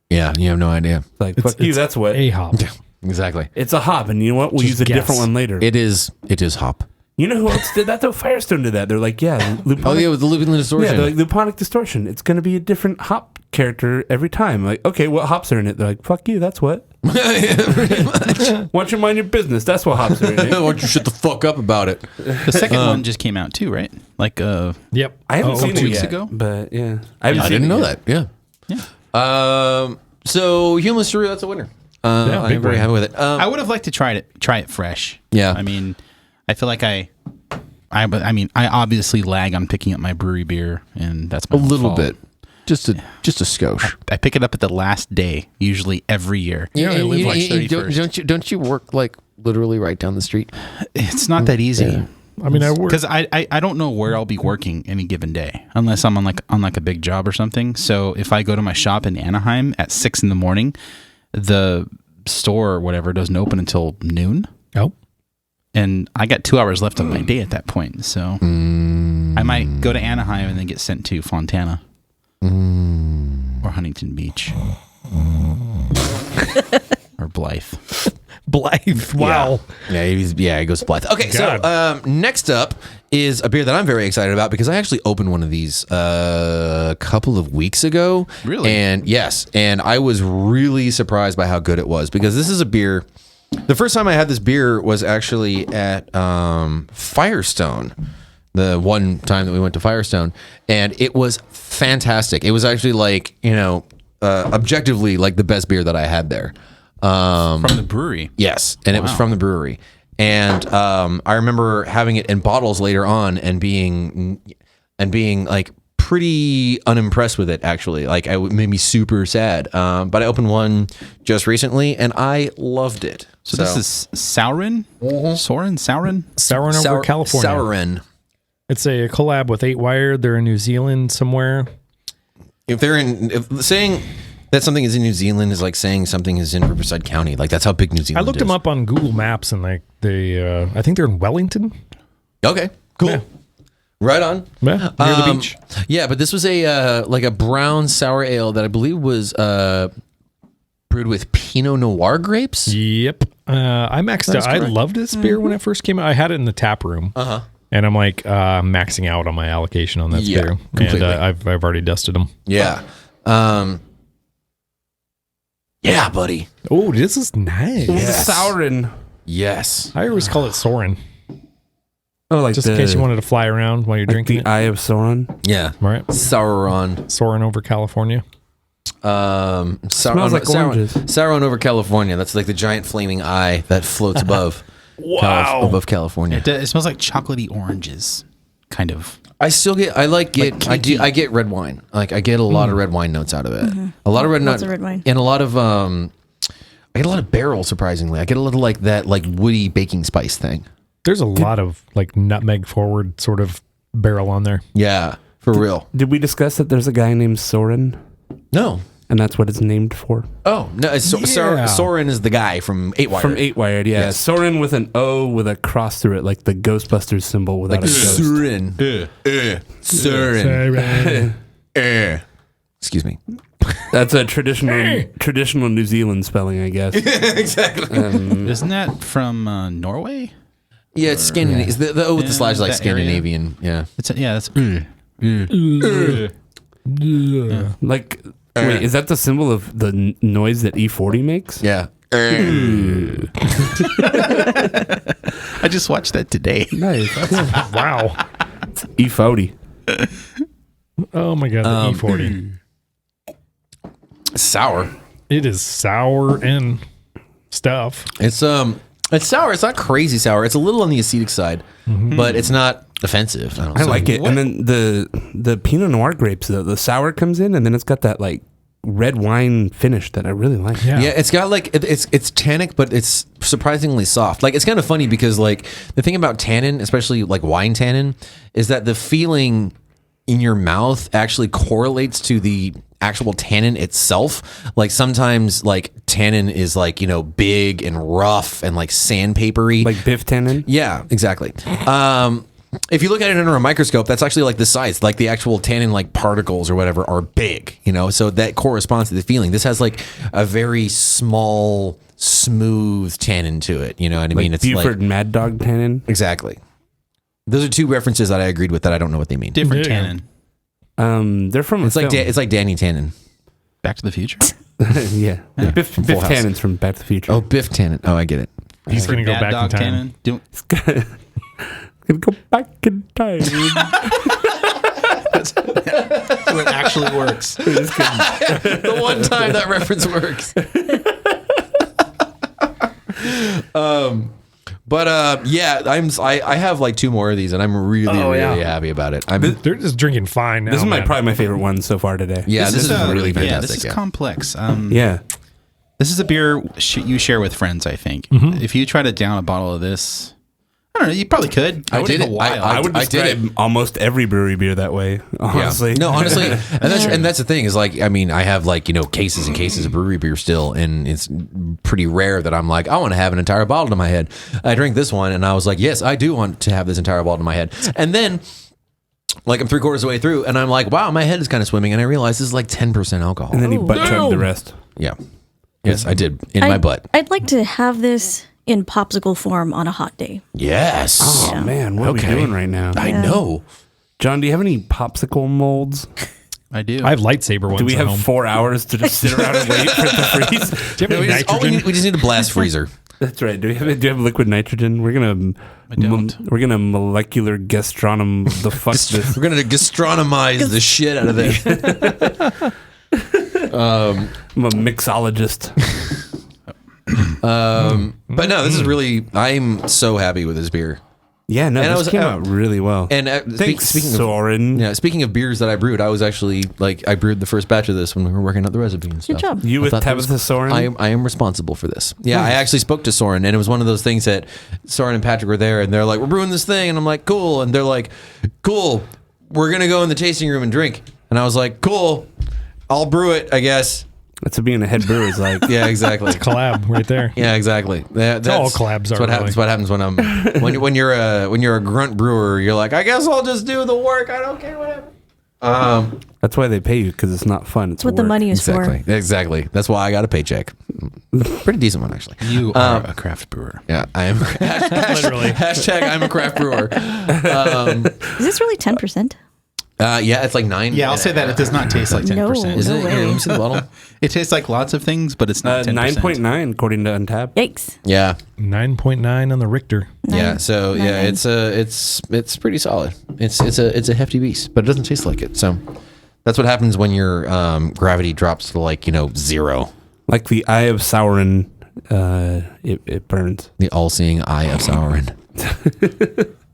C: you have no idea.
D: Like, fuck you, that's what.
B: A hop.
C: Exactly.
D: It's a hop, and you know what? We'll
B: Just
D: use a
B: guess.
D: different one later.
C: It is hop.
D: You know who else did that though? Firestone did that. They're like, yeah, luponic.
C: Oh yeah, with the lupin distortion.
D: Yeah, they're like luponic distortion. It's going to be a different hop character every time. Like, okay, what hops are in it? They're like, fuck you, that's what.
C: Pretty much.
D: Why don't you mind your business? That's what hops are in it.
C: Why don't you shut the fuck up about it?
A: The second one just came out too, right? Like,
B: Yep.
D: I haven't seen it
A: 2 weeks
D: yet,
A: ago?
D: but yeah, I haven't
C: I
D: seen
C: didn't
D: it
C: know
D: yet.
C: that. Yeah.
A: yeah.
C: So Humulus Terreux, that's a winner. I'm
B: big
C: very
B: win.
C: happy with it.
A: I would have liked to try it fresh.
C: Yeah.
A: I mean, I feel like I obviously lag on picking up my brewery beer, and that's my
C: a little
A: fault.
C: bit, just a skosh.
A: I pick it up at the last day, usually every year.
B: You only live like 31st.
C: Don't you work like literally right down the street?
A: It's not that easy.
C: Yeah.
B: I mean, I work.
A: Because I don't know where I'll be working any given day unless I'm on like a big job or something. So if I go to my shop in Anaheim at 6 a.m, the store or whatever doesn't open until noon,
B: Oh.
A: and I got 2 hours left of my day at that point. So I might go to Anaheim and then get sent to Fontana or Huntington Beach or Blythe.
B: Blythe. Wow.
C: Yeah, he goes Blythe. Okay, so next up is a beer that I'm very excited about because I actually opened one of these a couple of weeks ago.
A: Really?
C: And yes, and I was really surprised by how good it was because this is a beer. The first time I had this beer was actually at Firestone, the one time that we went to Firestone, and it was fantastic. It was actually like, objectively like the best beer that I had there.
A: From the brewery.
C: Yes, and it was from the brewery. And I remember having it in bottles later on and being like pretty unimpressed with it, actually. Like, it made me super sad. But I opened one just recently and I loved it.
A: So this is Sauron?
B: Sauron over California.
C: Sauron.
B: It's a collab with 8 Wire. They're in New Zealand somewhere.
C: If saying that something is in New Zealand is like saying something is in Riverside County. Like, that's how big New Zealand is.
B: I looked them up on Google Maps, and like I think they're in Wellington.
C: Okay, cool.
B: Yeah.
C: Right on.
B: Yeah, near the beach.
C: Yeah, but this was a like a brown sour ale that I believe was brewed with Pinot Noir grapes.
B: Yep. I maxed out. I loved this beer when it first came out. I had it in the tap room. And I'm like maxing out on my allocation on that beer.
C: Completely.
B: And I've already dusted them.
C: Yeah. Yeah, buddy.
B: Oh, this is nice.
C: Yes.
D: Sauron.
C: Yes.
B: I always call it Soren.
D: Oh, like
B: Just in case you wanted to fly around while you're
D: like
B: drinking
D: the
B: it.
D: Eye of Sauron.
C: Yeah.
B: Right.
C: Sauron.
B: Soren over California.
C: Smells
D: like oranges.
C: Sauron over California. That's like the giant flaming eye that floats above. Above California.
A: It smells like chocolatey oranges, kind of.
C: I get red wine. Like, I get a lot of red wine notes out of it. A lot of red
E: Lots
C: notes
E: of red wine.
C: and a lot of I get a lot of barrel. Surprisingly, I get a little like that, like woody baking spice thing.
B: There's a lot of like nutmeg forward sort of barrel on there.
C: Yeah, for real.
D: Did we discuss that there's a guy named Soren,
C: No.
D: and that's what it's named for?
C: Oh no, Soren is the guy from 8 Wire.
D: From 8 Wired, yeah.
C: Yes.
D: Soren with an O with a cross through it, like the Ghostbusters symbol without
C: Like
D: a ghost.
C: Soren. Soren. Excuse me.
D: That's a traditional New Zealand spelling, I guess.
C: Exactly.
A: Isn't that from Norway?
C: Yeah, it's Scandinavian. The O with the slash is like
A: that area.
C: Scandinavian. Yeah.
A: That's
D: Like, wait, is that the symbol of the noise that E40 makes?
C: Yeah.
A: I just watched that today.
D: Nice.
B: Wow.
D: E40.
B: Oh my God, the E40.
C: Sour.
B: It is sour and stuff.
C: It's sour. It's not crazy sour. It's a little on the acetic side, but it's not offensive.
D: I like it. And then the Pinot Noir grapes, the sour comes in, and then it's got that like red wine finish that I really like.
B: Yeah.
C: Yeah, it's got like it's tannic, but it's surprisingly soft. Like, it's kind of funny because like the thing about tannin, especially like wine tannin, is that the feeling in your mouth actually correlates to the actual tannin itself. Like, sometimes like tannin is like, big and rough and like sandpapery.
D: Like Biff tannin?
C: Yeah, exactly. If you look at it under a microscope, that's actually like the size, like the actual tannin like particles or whatever are big, so that corresponds to the feeling. This has like a very small, smooth tannin to it. You know what I mean?
D: It's Buford Mad Dog tannin?
C: Exactly. Those are two references that I agreed with that I don't know what they mean.
A: Different
B: Yeah.
A: tannin.
D: They're from
C: It's like Danny Tannin.
A: Back to the Future.
D: yeah. Biff
C: Full House.
D: Tannen's from Back to the Future.
C: Oh, Biff Tannin. Oh, I get it.
B: He's going to go
A: Bad
B: back in
A: Dog
B: time.
A: Tannin.
D: Gonna go back in time.
A: That's what actually works.
C: The one time that reference works. Yeah, I have like 2 more of these, and I'm really happy about it.
B: They're just drinking fine now.
D: This is
B: man.
D: probably my favorite one so far today.
C: Yeah, this is really fantastic.
A: Yeah, this is complex.
D: Yeah.
A: This is a beer you share with friends, I think. If you try to down a bottle of this, I don't know, you probably could.
C: I did it.
D: I would describe almost every brewery beer that way, honestly.
C: Yeah. No, honestly, and that's the thing is like, I mean, I have like, cases and cases of brewery beer still, and it's pretty rare that I'm like, I want to have an entire bottle to my head. I drank this one and I was like, yes, I do want to have this entire bottle to my head. And then like I'm 3/4 of the way through and I'm like, wow, my head is kind of swimming, and I realize this is like 10% alcohol.
D: And then you butt chug the rest.
C: Yeah. Yes, I did in my butt.
E: I'd like to have this in popsicle form on a hot day.
C: Yes.
D: Oh man, what are we doing right now?
C: I know.
D: John, do you have any popsicle molds?
A: I do.
B: I have lightsaber ones
D: Do we
B: at
D: have
B: home.
D: 4 hours to just sit around and wait for it to freeze?
B: Do you have any
C: We
B: nitrogen?
C: just need a blast freezer.
D: That's right. Do you have liquid nitrogen? We're gonna we're gonna molecular gastronom the fuck this.
C: We're gonna gastronomize the shit out of this.
D: I'm a mixologist.
C: But no, this is really. I'm so happy with this beer.
D: Yeah, no, this came out really well.
C: And
D: Thanks,
C: speaking
D: Soren.
C: of speaking of beers that I brewed, I was actually I brewed the first batch of this when we were working out the recipe and stuff.
E: Good job.
D: You with Tabitha Soren?
C: I am responsible for this. Yeah, I actually spoke to Soren, and it was one of those things that Soren and Patrick were there, and they're like, "We're brewing this thing," and I'm like, "Cool," and they're like, "Cool, we're gonna go in the tasting room and drink," and I was like, "Cool, I'll brew it, I guess."
D: That's what being a head brewer is like.
C: Yeah, exactly.
B: Collab right there.
C: Yeah, exactly. That's
B: all collabs
C: that's
B: are,
C: what happens. What happens when when you're a grunt brewer? You're like, I guess I'll just do the work. I don't care whatever.
D: That's why they pay you, because it's not fun. It's
E: That's what the
D: work.
E: money is
C: Exactly.
E: for.
C: Exactly. That's why I got a paycheck. Pretty decent one, actually.
A: You are a craft brewer.
C: Yeah, I am.
B: Literally.
C: Hashtag I'm a craft brewer.
E: Is this really 10%?
C: Yeah, it's like 9.
A: Yeah, I'll say that it does not taste like 10%.
E: No.
C: Is it?
E: way.
C: Here, let me see the bottle.
A: It tastes like lots of things, but it's not 10%.
D: 9.9 according to Untappd.
E: Yikes.
C: Yeah.
B: 9.9 on the Richter.
C: Yeah. So yeah, it's pretty solid. It's a hefty beast, but it doesn't taste like it. So that's what happens when your gravity drops to 0.
D: Like the eye of Sauron, it burns.
C: The all-seeing eye of Sauron.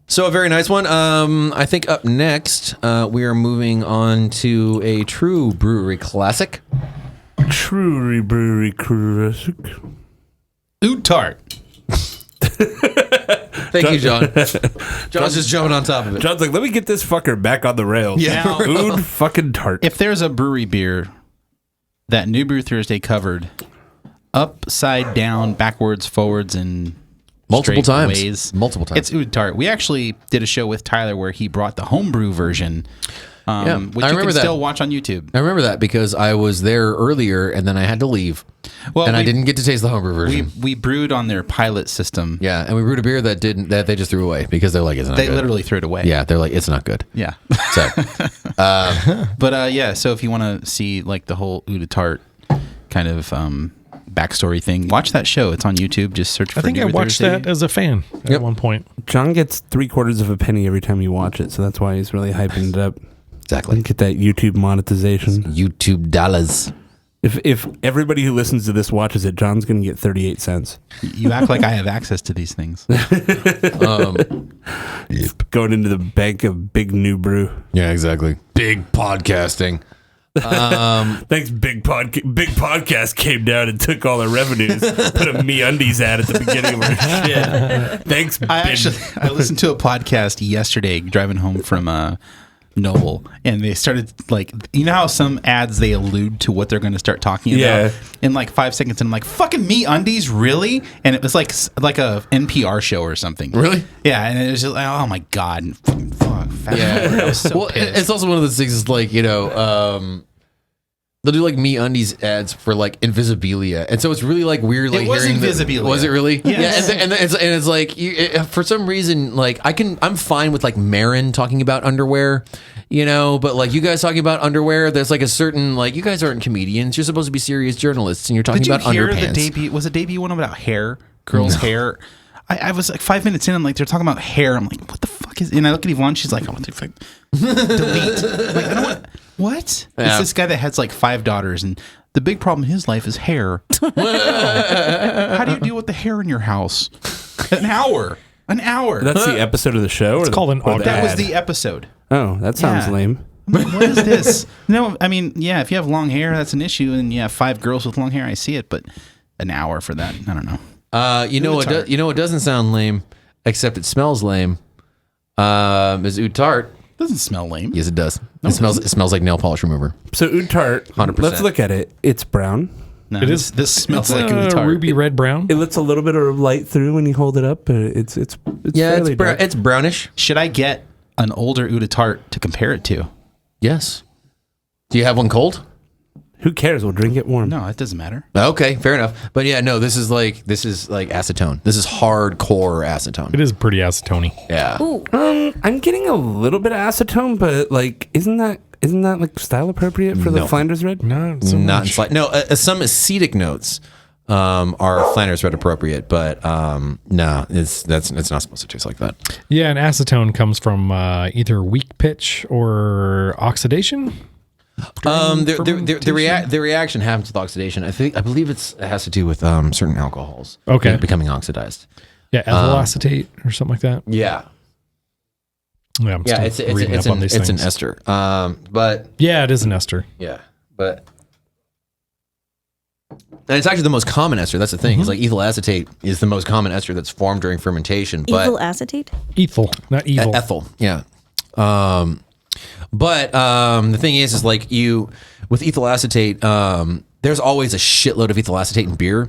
C: So a very nice one. I think up next we are moving on to a true brewery classic.
D: Truly brewery classic.
A: Oud tart.
C: Thank you, John. John's just jumping on top of it.
D: John's like, let me get this fucker back on the rails.
A: Yeah.
D: Oud fucking tart.
A: If there's a brewery beer that New Brew Thursday covered upside down, backwards, forwards, and
C: Multiple
A: straight
C: times.
A: ways,
C: Multiple times.
A: it's Oud tart. We actually did a show with Tyler where he brought the homebrew version, which
C: I
A: you
C: remember
A: can
C: that.
A: still watch on YouTube.
C: I remember that because I was there earlier and then I had to leave.
A: Well,
C: and I didn't get to taste the homebrew version.
A: We brewed on their pilot system.
C: Yeah, and we brewed a beer that they just threw away because they're like, it's not
A: They
C: good.
A: literally threw it away.
C: Yeah, they're like, it's not good.
A: Yeah.
C: So,
A: But yeah, so if you want to see like the whole Oud tart kind of backstory thing, watch that show. It's on YouTube. Just search for
B: I think
A: New
B: I
A: Brew
B: watched
A: Thursday.
B: that as a fan at one point.
D: John gets 3/4 of a penny every time you watch it, so that's why he's really hyping it up.
C: exactly.
D: Get that YouTube monetization.
C: YouTube dollars.
D: If everybody who listens to this watches it, John's going to get 38 cents.
A: You act like I have access to these things.
D: Going into the bank of Big New Brew.
C: Yeah, exactly. Big podcasting.
D: Thanks, Big Podcast came down and took all our revenues. Put a MeUndies ad at the beginning of our shit. Thanks,
A: I listened to a podcast yesterday driving home from Noble, and they started like, you know how some ads they allude to what they're going to start talking
D: Yeah.
A: about in like 5 seconds, and I'm like, fucking MeUndies, really? And it was like a NPR show or something.
C: Really?
A: Yeah, and it was just like, oh my god, and fucking fuck.
C: Yeah.
A: I was so
C: Well,
A: pissed.
C: it's also one of those things. It's like they'll do like MeUndies ads for like Invisibilia, and so it's really like weird. Like
A: It was
C: hearing
A: Invisibilia.
C: Was it really?
A: Yes.
C: Yeah, and it's like for some reason, like I'm fine with like Marin talking about underwear, but like you guys talking about underwear, there's like a certain like you guys aren't comedians. You're supposed to be serious journalists, and you're talking
A: Did you
C: about
A: hear
C: underpants.
A: the debut? Was the debut one about hair? Girls' hair? I was like 5 minutes in, I'm like, they're talking about hair. I'm like, what the fuck is? And I look at Yvonne, she's like, oh, what the fuck? Delete. I'm like, I don't want. What?
C: Yeah.
A: It's this guy that has like 5 daughters, and the big problem in his life is hair. How do you deal with the hair in your house? An hour.
D: That's the episode of the show?
B: It's called an
D: or the
A: That was
D: ad?
A: the episode.
D: Oh, that sounds
A: Yeah.
D: lame.
A: I'm like, what is this? No, I mean, yeah, if you have long hair, that's an issue, and you have 5 girls with long hair, I see it, but an hour for that, I don't know.
C: You know what? You know what doesn't sound lame, except it smells lame. Is Oud tart?
A: Doesn't smell lame.
C: Yes, it does. It smells like nail polish remover.
D: So Oud tart,
C: 100%.
D: let's look at it. It's brown.
A: No,
B: It is.
A: This smells
B: It's
A: like Oud tart.
B: ruby red brown.
D: It lets a little bit of light through when you hold it up, but it's
C: Yeah,
D: fairly dark.
C: it's brownish.
A: Should I get an older Oud tart to compare it to?
C: Yes. Do you have one cold?
D: Who cares? We'll drink it warm.
A: No, it doesn't matter.
C: Okay, fair enough. But yeah, no, this is like acetone. This is hardcore acetone.
B: It is pretty acetone.
C: Yeah.
E: Ooh.
D: I'm getting a little bit of acetone, but like, isn't that like style appropriate for the
C: No.
D: Flanders Red?
B: Not so
C: Not
B: much.
C: slight. No, some acetic notes. are Flanders red appropriate, but no, it's not supposed to taste like that.
B: Yeah, and acetone comes from either weak pitch or oxidation.
C: The reaction happens with oxidation. I believe it has to do with certain alcohols.
B: Okay.
C: Becoming oxidized.
B: Yeah, ethyl acetate or something like that.
C: Yeah.
B: Yeah, I'm still reading up on these
C: it's
B: things.
C: an ester. But
B: yeah, it is an ester.
C: yeah, but and it's actually the most common ester. That's the thing. It's like ethyl acetate is the most common ester that's formed during fermentation. But
E: Ethyl acetate?
B: Ethyl, not evil.
C: ethyl, yeah. But the thing is like with ethyl acetate, there's always a shitload of ethyl acetate in beer.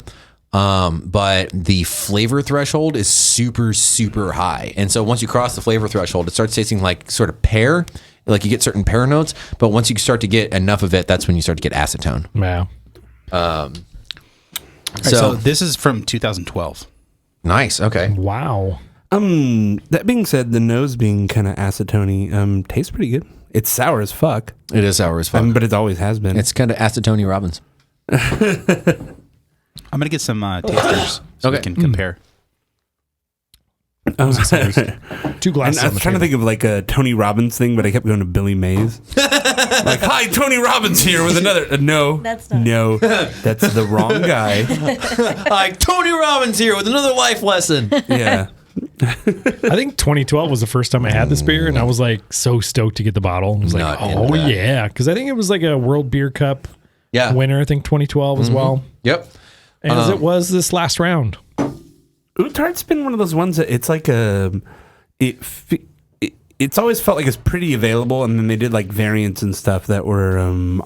C: But the flavor threshold is super, super high. And so once you cross the flavor threshold, it starts tasting like sort of pear, like you get certain pear notes. But once you start to get enough of it, that's when you start to get acetone.
B: Yeah.
A: So this is from 2012.
C: Nice. Okay.
B: Wow.
D: That being said, the nose being kind of acetone, tastes pretty good. It's sour as fuck,
C: It is sour as fuck.
D: but it always has been.
C: It's kind of acetone Robbins.
A: I'm gonna get some tasters so we
C: Okay.
A: can compare.
B: Two glasses.
D: I was trying to think of like a Tony Robbins thing, but I kept going to Billy Mays. Like, hi, Tony Robbins here with another. No,
E: That's not-
D: no, that's the wrong guy.
C: Like Tony Robbins here with another life lesson.
D: Yeah.
B: I think 2012 was the first time I had this beer, and I was like so stoked to get the bottle. I was like,
C: Not
B: oh
C: into that.
B: yeah, because I think it was like a World Beer Cup
C: Yeah.
B: winner. I think 2012 as well,
C: Yep.
B: as it was this last round.
D: Utart's been one of those ones that it's like it's always felt like it's pretty available, and then they did like variants and stuff that were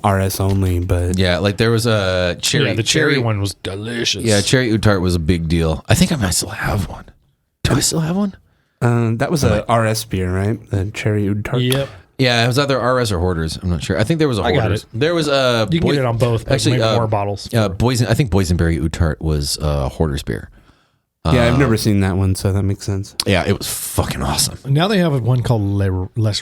D: RS only. But
C: Yeah, like there was a cherry.
B: Yeah, the cherry one was delicious.
C: Yeah, cherry Utart was a big deal. I think I might still have one. Do I still have one?
D: that was a RS beer, right? The cherry Utart.
B: Yep.
C: Yeah, it was either RS or Hoarders. I'm not sure. I think there was a
B: I got
C: Hoarders.
B: it.
C: There was a.
B: You can get it on both, but maybe more bottles.
C: I think Boysenberry Utart was Hoarders beer.
D: Yeah, I've never seen that one, so that makes sense.
C: Yeah, it was fucking awesome.
B: Now they have one called Les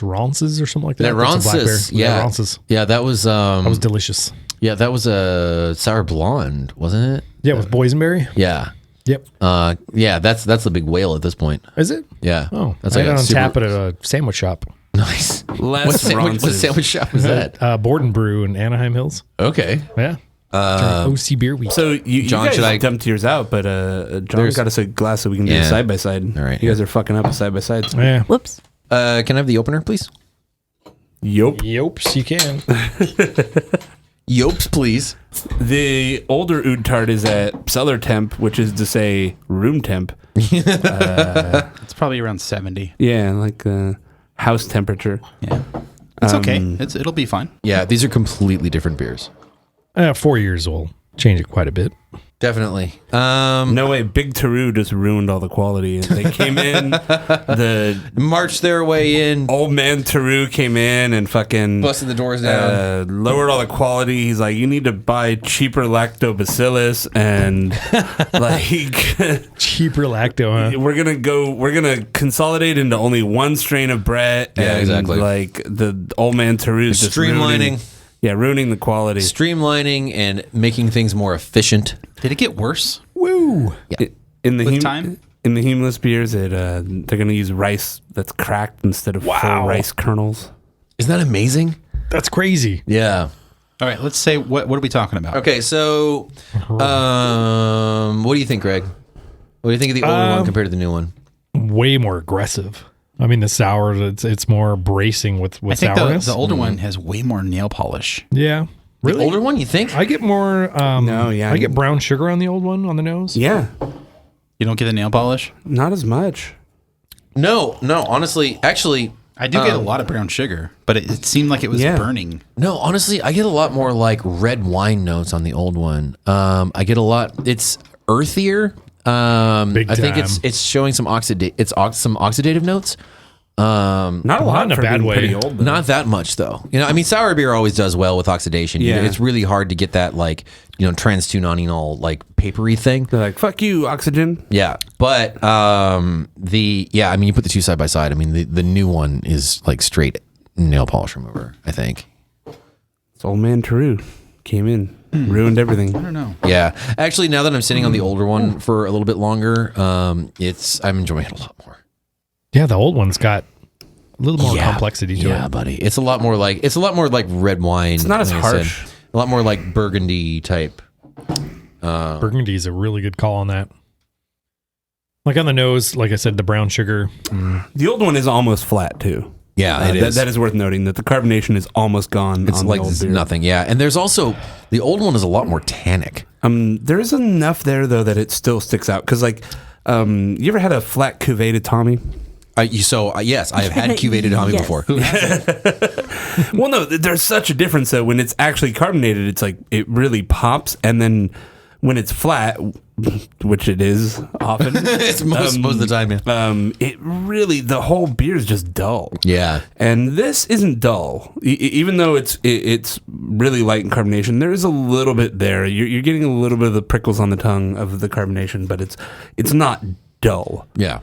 B: Ronces or something like that.
C: Les
B: That's a black beer.
C: Ronces, yeah,
B: Les Ronces.
C: yeah, that was
B: That was delicious.
C: yeah, that was a sour blonde, wasn't it?
B: Yeah, with boysenberry.
C: Yeah,
B: Yep.
C: yeah, that's the big whale at this point.
B: Is it?
C: Yeah,
B: Oh,
C: that's
B: I got
C: a
B: it on
C: super-
B: tap at a sandwich shop.
C: Nice.
D: Les
C: What
D: Ronces.
C: sandwich shop was that?
B: Board and Brew in Anaheim Hills.
C: Okay.
B: Yeah. During OC Beer Week.
D: So you
C: John,
D: guys
C: should I-
D: dumped yours out, but John
C: There's-
D: got us a glass so we can do a
C: Yeah.
D: side by side.
C: All right.
D: You guys are fucking up a side by side.
B: Yeah.
E: Whoops.
C: Can I have the opener, please?
D: Yup.
B: Yopes, you can.
C: Yopes, please.
D: The older oud tart is at cellar temp, which is to say room temp.
A: It's probably around 70.
D: Yeah, like house temperature.
A: Yeah, it's okay. It'll be fine.
C: Yeah, these are completely different beers.
B: 4 years will change it quite a bit.
C: Definitely.
D: No way, Big Terreux just ruined all the quality. They came in, the
C: Marched their way in,
D: old man Terreux came in and fucking
C: busted the doors down.
D: lowered all the quality. He's like, you need to buy cheaper lactobacillus and like
B: Cheaper lacto, huh?
D: we're gonna consolidate into only one strain of Brett.
C: Yeah,
D: and
C: exactly.
D: Like the old man Terreux just
C: Streamlining.
D: ruining the quality.
C: Streamlining and making things more efficient.
A: Did it get worse?
B: Woo!
D: In the
A: With time?
D: in the humulus beers, they're gonna use rice that's cracked instead of full rice kernels.
C: Isn't that amazing?
B: That's crazy.
C: Yeah.
A: All right, let's say what are we talking about?
C: Okay, so what do you think, Greg? What do you think of the older one compared to the new one?
B: Way more aggressive. I mean, the sour, it's more bracing with
A: I think
B: sourness.
A: the older one has way more nail polish.
B: Yeah.
C: The
B: Really?
C: older one, you think?
B: I get more.
D: No, yeah.
B: I get brown sugar on the old one on the nose.
D: Yeah,
A: You don't get the nail polish?
D: not as much.
C: No, honestly, actually,
A: I do get a lot of brown sugar, but it seemed like it was
D: Yeah.
A: burning.
C: no, honestly, I get a lot more like red wine notes on the old one. I get a lot. It's earthier.
B: Big
C: I think
B: time.
C: it's showing some some oxidative notes.
D: Not a lot
B: in a
D: for
B: bad
D: being
B: way.
D: pretty old. Though.
C: Not that much though. You know, I mean, sour beer always does well with oxidation.
D: Yeah.
C: It's really hard to get that like trans 2-nonenal like papery thing.
D: They're like, fuck you, oxygen.
C: Yeah, but I mean, you put the two side by side. I mean, the new one is like straight nail polish remover. I think.
D: It's old man Terreux came in. Ruined everything.
A: I don't know.
C: Yeah. Actually, now that I'm sitting on the older one for a little bit longer, I'm enjoying it a lot more.
B: Yeah, the old one's got a little more complexity to it.
C: Yeah, buddy. It's a lot more like red wine.
D: It's not as
C: like I said.
D: harsh.
C: A lot more like burgundy type.
B: Burgundy's a really good call on that. Like on the nose, like I said, the brown sugar.
D: The old one is almost flat too.
C: Yeah, it is.
D: That is worth noting that the carbonation is almost gone.
C: It's
D: on
C: like
D: the old beer.
C: nothing. Yeah, and there's also the old one is a lot more tannic.
D: There is enough there though that it still sticks out. Because you ever had a flat cuvated Tommy?
C: Yes, I have had cuvated Tommy
E: Yes.
C: before.
D: Well, no, there's such a difference though. When it's actually carbonated, it's like it really pops, and then when it's flat, which it is often,
C: It's most of the time. Yeah.
D: it really the whole beer is just dull.
C: Yeah.
D: And this isn't dull, even though it's really light in carbonation. There is a little bit there. You're getting a little bit of the prickles on the tongue of the carbonation, but it's not dull.
C: Yeah.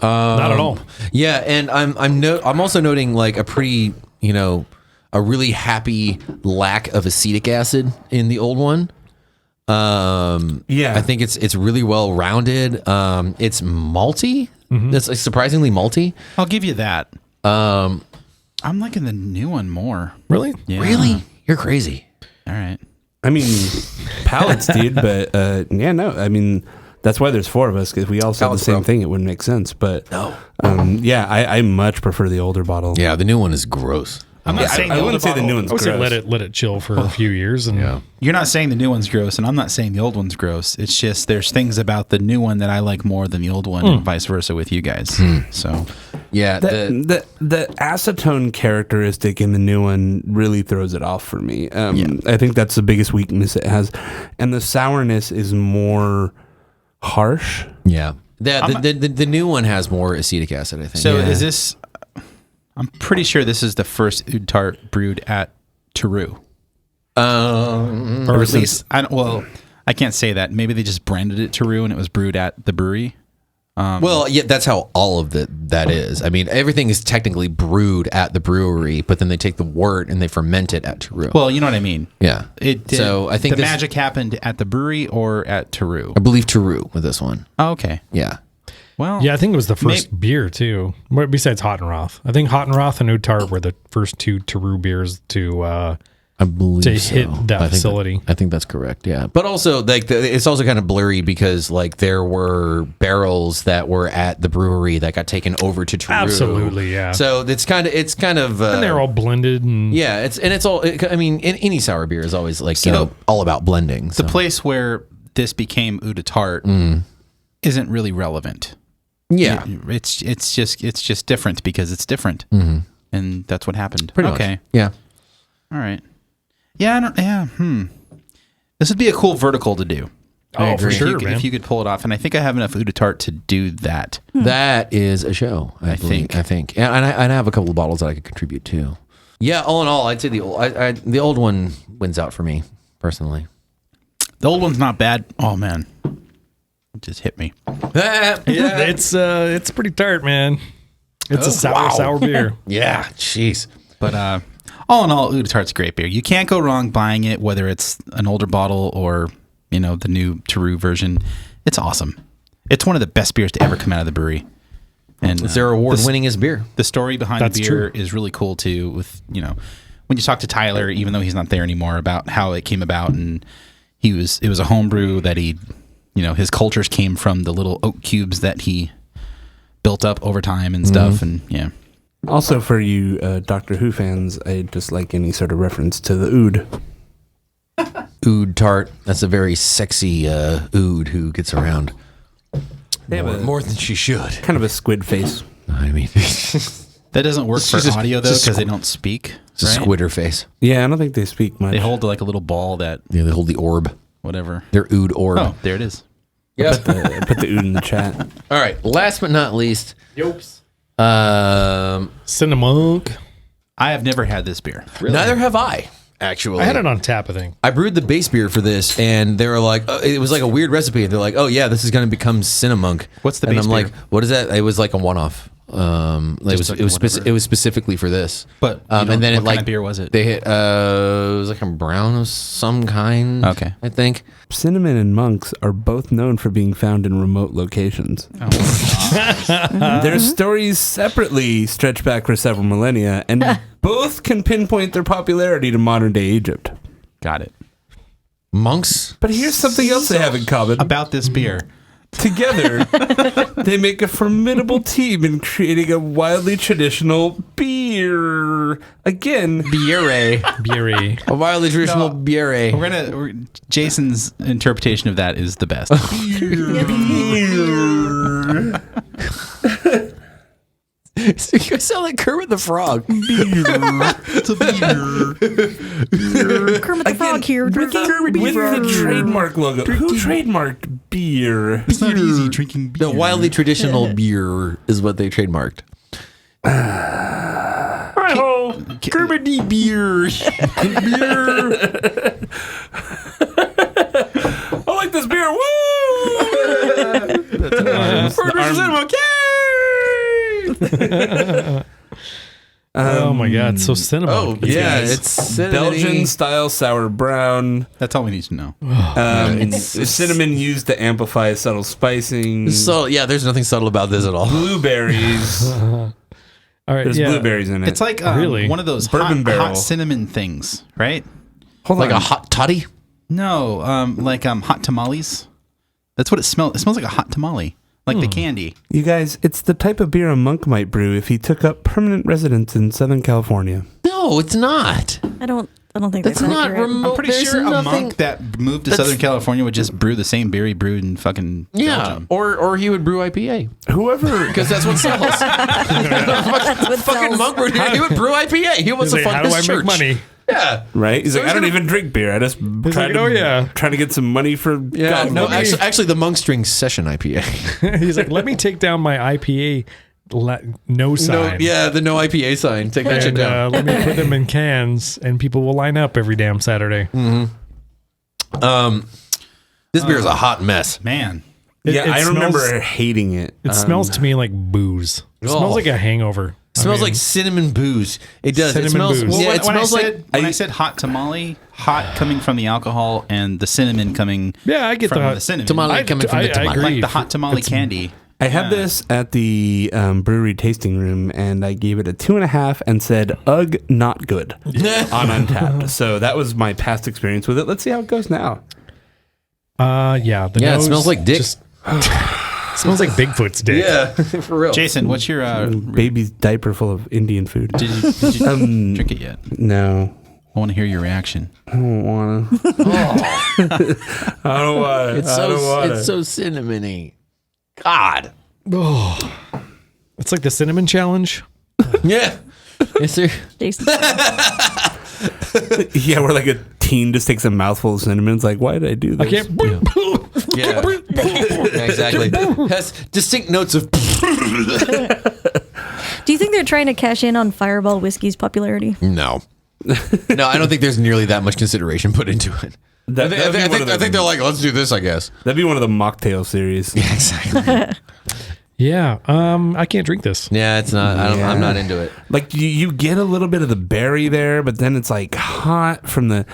B: Not at all.
C: Yeah, and I'm also noting like a pretty, a really happy lack of acetic acid in the old one.
D: Yeah,
C: I think it's really well rounded. It's malty. It's like surprisingly malty.
A: I'll give you that. I'm liking the new one more.
B: Really?
A: Yeah.
C: Really? You're crazy.
A: All right.
D: I mean, palates, dude. But yeah, no. I mean, that's why there's four of us, because we all said the
C: Palates,
D: same
C: bro.
D: thing. It wouldn't make sense. But
C: No.
D: yeah, I much prefer the older bottle.
C: Yeah, the new one is gross.
B: I'm not saying
D: I
B: the
D: wouldn't
B: older
D: say the new
B: bottle-
D: one's
B: I would say
D: gross.
B: let it chill for a few years. And
A: You're not saying the new one's gross, and I'm not saying the old one's gross. It's just there's things about the new one that I like more than the old one, and vice versa with you guys. So
C: Yeah,
D: The acetone characteristic in the new one really throws it off for me. I think that's the biggest weakness it has, and the sourness is more harsh.
C: yeah. The new one has more acetic acid, I think.
A: So
D: Yeah.
A: is this? I'm pretty sure this is the first oud tart brewed at Terreux, or at least I can't say that. Maybe they just branded it Terreux and it was brewed at the brewery.
C: Well, yeah, that's how all of that is. I mean, everything is technically brewed at the brewery, but then they take the wort and they ferment it at Terreux.
A: Well, you know what I mean.
C: Yeah.
A: So
C: I think
A: the magic happened at the brewery or at Terreux.
C: I believe Terreux with this one.
A: Oh, okay.
C: Yeah.
A: Well,
B: yeah, I think it was the first beer too. Besides Hottenroth, I think Hottenroth and Oud Tart were the first two Terreux beers to
C: I believe
B: to
C: so.
B: hit that
C: I think
B: facility.
C: I think that's correct. Yeah, but also like it's also kind of blurry because like there were barrels that were at the brewery that got taken over to Terreux.
B: Absolutely, yeah.
C: So it's kind of
B: and they're all blended and
C: yeah. It's all. I mean, any sour beer is always like
A: know,
C: all about blending.
A: the place where this became oud tart isn't really relevant.
C: yeah,
A: It's just different because it's different, and that's what happened.
C: pretty
A: okay.
C: much. Yeah.
A: All right. Yeah, I don't. Yeah. This would be a cool vertical to do.
B: oh for
A: If
B: sure,
A: you could-
B: man.
A: If you could pull it off, and I think I have enough oud tart to do that.
C: That is a show. I think. Yeah, and I have a couple of bottles that I could contribute to. Yeah, all in all, I'd say the old one wins out for me personally.
A: The old one's not bad. Oh man, it just hit me.
C: yeah,
B: it's pretty tart, man. It's a sour beer.
C: yeah. Jeez.
A: But all in all, oud tart's a great beer. You can't go wrong buying it, whether it's an older bottle or the new Terreux version. It's awesome. It's one of the best beers to ever come out of the brewery. And
C: It's their award-winningest beer.
A: The story behind
B: That's
A: the beer
B: true.
A: is really cool too. With when you talk to Tyler, even though he's not there anymore, about how it came about, and it was a home brew that his cultures came from the little oak cubes that he built up over time and stuff, and yeah.
D: Also, for you Doctor Who fans, I just like any sort of reference to the oud.
C: Oud tart. That's a very sexy oud who gets around more than she should.
D: Kind of a squid face.
C: I mean,
A: That doesn't work for
C: just-
A: audio though
C: just
A: because they don't speak.
C: it's a
A: right?
C: squidder face.
D: Yeah, I don't think they speak much.
A: They hold like a little ball that
C: Yeah, they hold the orb.
A: whatever.
C: Their oud orb.
A: Oh, there it is.
C: Yeah.
D: Put the oud in the chat.
C: All right. Last but not least,
B: Cinnamon.
A: I have never had this beer.
C: neither have I. Actually,
B: I had it on tap, I think.
C: I brewed the base beer for this, and they were like, it was like a weird recipe. And they're like, oh yeah, this is going to become Cinnamunk.
A: What's the
C: and
A: base
C: I'm
A: beer?
C: like, what is that? It was like a one-off. It was specifically for this.
A: But
C: and then
A: what kind of beer was it?
C: They hit. It was like a brown of some kind.
A: Okay.
C: I think.
D: Cinnamon and monks are both known for being found in remote locations. Their stories separately stretch back for several millennia, and both can pinpoint their popularity to modern day Egypt.
A: Got it.
C: Monks.
D: But here's something else they have in common.
A: About this beer.
D: Together, they make a formidable team in creating a wildly traditional beer. Again,
B: Bruery.
C: A wildly traditional beer.
A: Jason's interpretation of that is the best.
C: So you guys sound like Kermit the Frog.
A: It's a beer.
E: Kermit the Frog here drinking
D: with the trademark logo. Who trademarked beer?
A: It's not easy drinking beer.
C: The wildly traditional beer is what they trademarked.
B: Hi-ho, Kermit the Beer.
D: I like this beer. Woo!
B: Oh my God, so cinnamon.
C: Oh yeah, it's
D: Belgian style sour brown.
A: That's all we need to know.
D: It's cinnamon used to amplify subtle spicing.
C: So yeah, there's nothing subtle about this at all.
D: Blueberries.
B: All right,
D: There's blueberries in it.
A: It's like
B: Really?
A: one of those
D: Bourbon barrel.
A: hot cinnamon things, right?
D: Hold
C: Like
D: on.
C: a hot toddy.
A: No, hot tamales. That's what it smells. It smells like a hot tamale, like the candy.
D: You guys, it's the type of beer a monk might brew if he took up permanent residence in Southern California.
C: No, it's not.
E: I don't think
C: That's
E: that's
C: not
E: accurate.
C: remote.
A: I'm pretty
C: There's
A: sure a
C: nothing-
A: monk that moved to Southern California would just brew the same beer he brewed in fucking Belgium.
C: Or he would brew IPA
D: Whoever,
C: because that's what sells.
E: That's what
C: Fucking
E: sells.
C: monk would he would brew IPA. He wants
B: He's
C: to
B: like,
C: fund
B: how do
C: his
B: I
C: church.
B: make money?
C: Yeah.
D: right? He's
C: So
D: like,
C: he's
D: I don't
C: gonna-
D: even drink beer. I just
B: like,
D: trying to,
B: "Oh, yeah."
D: trying to get some money for
C: Yeah.
D: God.
C: No,
D: knows.
C: actually, the monks drink session IPA.
B: He's like, let me take down my IPA no sign.
C: The no IPA sign. Take that shit
B: And
C: down.
B: let me put them in cans, and people will line up every damn Saturday.
C: This beer is a hot mess.
A: Man,
D: Yeah,
B: It
D: I remember
B: smells-
D: hating it.
B: It smells to me like booze. It smells like a hangover.
C: It smells like cinnamon booze. It does. It
B: Cinnamon
C: smells.
B: booze.
A: well,
C: Yeah, it
A: when
C: smells
A: I
C: like.
A: said, when I said hot tamale, hot coming from the alcohol and the cinnamon coming
B: Yeah, I get
A: from
B: the
A: the cinnamon.
C: Tamale coming from the tamale.
B: agree.
A: Like the hot tamale candy.
D: I had this at the brewery tasting room, and I gave it a 2.5 and said, "Ugh, not good" on Untapped. So that was my past experience with it. Let's see how it goes now.
B: yeah. The
C: Yeah, it
B: nose
C: smells like dick.
B: just- smells like Bigfoot's dick.
C: Yeah, for real.
A: Jason, what's your?
D: Baby's diaper full of Indian food.
A: Did you drink it yet?
D: No,
A: I want to hear your reaction.
D: I don't want to. I don't want to.
C: It's so cinnamony. God.
B: It's like the cinnamon challenge.
C: Yeah. Yes, sir.
E: Jason.
D: Yeah, where like a teen just takes a mouthful of cinnamon. It's like, why did I do this?
B: I can't.
C: Yeah. Yeah, exactly. Has distinct notes of.
E: Do you think they're trying to cash in on Fireball whiskey's popularity?
C: No. No, I don't think there's nearly that much consideration put into it. I think they're like, let's do this, I guess.
D: That'd be one of the mocktail series.
C: Yeah, exactly.
B: Yeah. I can't drink this.
C: Yeah, it's not. I'm not into it.
D: Like you get a little bit of the berry there, but then it's like hot from the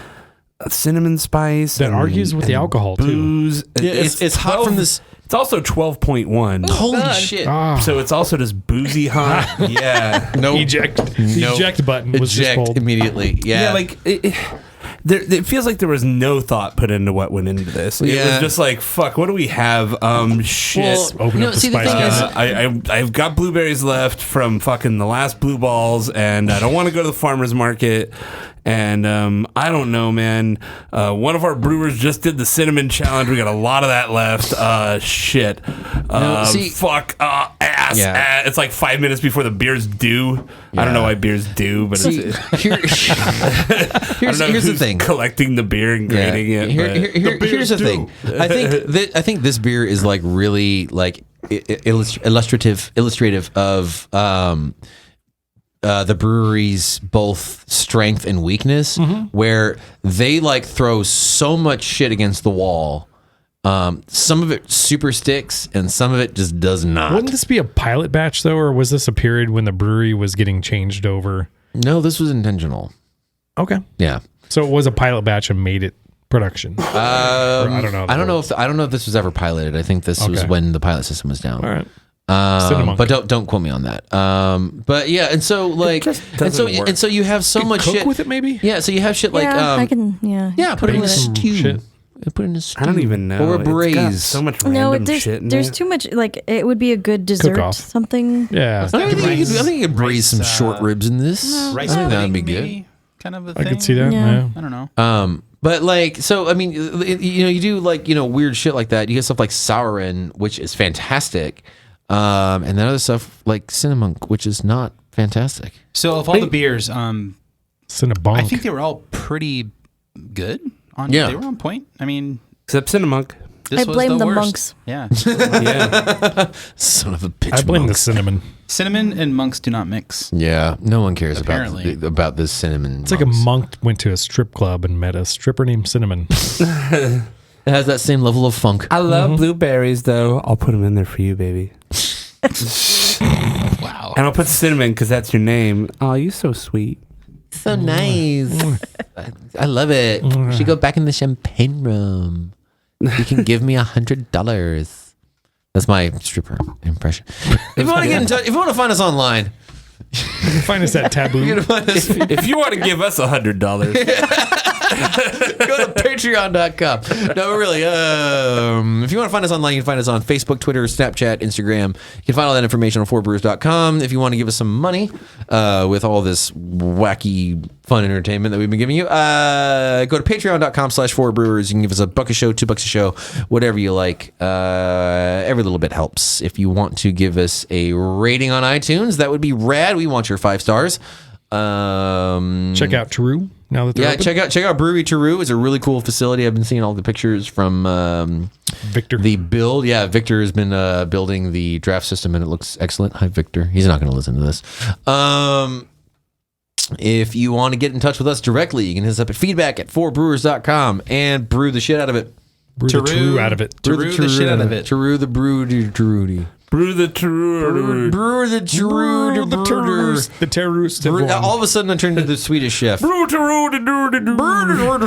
D: cinnamon spice.
B: That argues with the alcohol, too.
D: booze.
C: Yeah, it's hot from this.
D: It's also 12.1.
C: Holy shit!
D: So it's also just boozy hot. Yeah.
C: No
B: Eject. The eject button was just
C: eject
B: pulled.
D: Yeah,
C: immediately. Yeah,
D: like it feels like there was no thought put into what went into this. It
C: Yeah.
D: was just like, fuck, what do we have? Shit.
C: Well,
B: Open up the
C: see, the
B: spice
C: thing is-
B: cabinet.
D: I've got blueberries left from fucking the last blue balls, and I don't want to go to the farmer's market. And I don't know, man. One of our brewers just did the cinnamon challenge. We got a lot of that left. Shit.
C: see-
D: Fuck. Ass.
C: Yeah.
D: It's like 5 minutes before the beer's due. I don't know why beer's due, but
C: See,
D: it's.
C: here's
D: I don't know
C: the
D: who's
C: thing.
D: collecting the beer and grading it. but
C: Here's the thing. I think this beer is like really like illustrative of the brewery's both strength and weakness, where they like throw so much shit against the wall Some of it super sticks, and some of it just does not.
B: Wouldn't this be a pilot batch though, or was this a period when the brewery was getting changed over?
C: No, this was intentional.
B: Okay,
C: Yeah.
B: so it was a pilot batch and made it production. I don't know.
C: I don't know if this was ever piloted. I think this was
B: Okay.
C: when the pilot system was down.
B: All right. Cinnamon.
C: But don't quote me on that. But yeah, and so like, and so you have so much
B: Cook
C: shit
B: with it, maybe.
C: Yeah, so you have shit like
E: yeah, I can. Yeah.
C: put it in a
E: with it.
C: stew.
B: Shit.
C: Put it in a stew.
D: I don't even know.
C: Or a
D: It's got
C: braise.
D: so much random
E: No, there's
D: shit in
E: there's
D: there.
E: too much. Like it would be a good dessert.
B: Cook-off.
E: Something.
B: Yeah.
C: I think you could braise some
A: rice,
C: short ribs in this.
A: Rice
C: I think that would be
A: pudding,
C: good.
A: maybe, kind of a
B: I
A: thing.
B: could see that.
E: Yeah.
B: Yeah.
A: I don't know.
C: But like, so I mean, you do like weird shit like that. You get stuff like Sauerkraut, which is fantastic, and then other stuff like Cinnamon, which is not fantastic.
A: So of all the beers,
B: Cinnabon.
A: I think they were all pretty good.
C: Yeah.
A: They were on point. I mean,
D: Except Cinnamon.
A: this
E: I
A: was
E: blame the
A: worst.
E: monks.
A: Yeah.
D: Yeah.
C: Son of a bitch.
B: I blame the
C: monks.
B: cinnamon.
A: Cinnamon and monks do not mix.
C: Yeah, no one cares
A: Apparently.
C: about this cinnamon.
B: It's like a monk went to a strip club and met a stripper named Cinnamon.
C: It has that same level of funk.
D: I love blueberries, though. I'll put them in there for you, baby.
A: Wow.
D: And I'll put cinnamon because that's your name. Oh, you're so sweet.
C: So nice. I love it. We should go back in the champagne room. You can give me $100. That's my stripper impression. If you want to get in touch, if you want to find us online,
B: Find us at Taboo.
C: you're gonna find us.
D: If you want to give us $100,
C: Go to patreon.com. No, really. If you want to find us online, you can find us on Facebook, Twitter, Snapchat, Instagram. You can find all that information on fourbrewers.com. If you want to give us some money with all this wacky fun entertainment that we've been giving you, go to patreon.com/fourbrewers. You can give us $1 a show, $2 a show, whatever you like. Every little bit helps. If you want to give us a rating on iTunes, that would be rad. We want your 5 stars.
B: Check out Terreux now that they're open.
C: check out Brewery Terreux. It's a really cool facility. I've been seeing all the pictures from
B: Victor.
C: the build. Yeah, Victor has been building the draft system, and it looks excellent. Hi, Victor. He's not going to listen to this. If you want to get in touch with us directly, you can hit us up at feedback@fourbrewers.com and brew the shit out of it.
B: Brew the Terreux out of it.
A: Brew the shit out of it.
C: Terreux the Brewed.
D: brew the Terreux.
C: Brew the Terreux.
B: The Terreux. The Terreux.
C: All of a sudden, I turned into the Swedish chef.
D: Brew Terreux to do to do.
C: Bork.
D: Brew the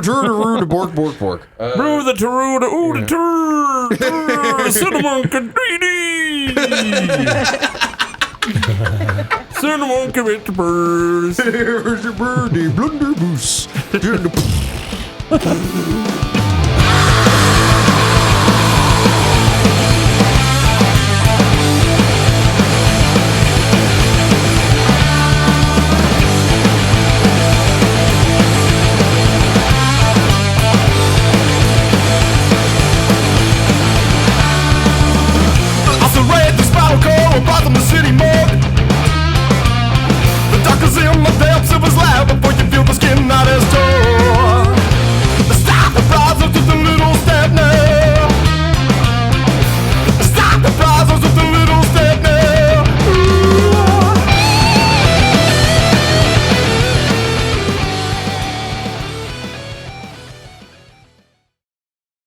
D: Terreux to ooh the Terreux. Cinnamon cadini. Cinnamon cadini.
C: Blunderbuss.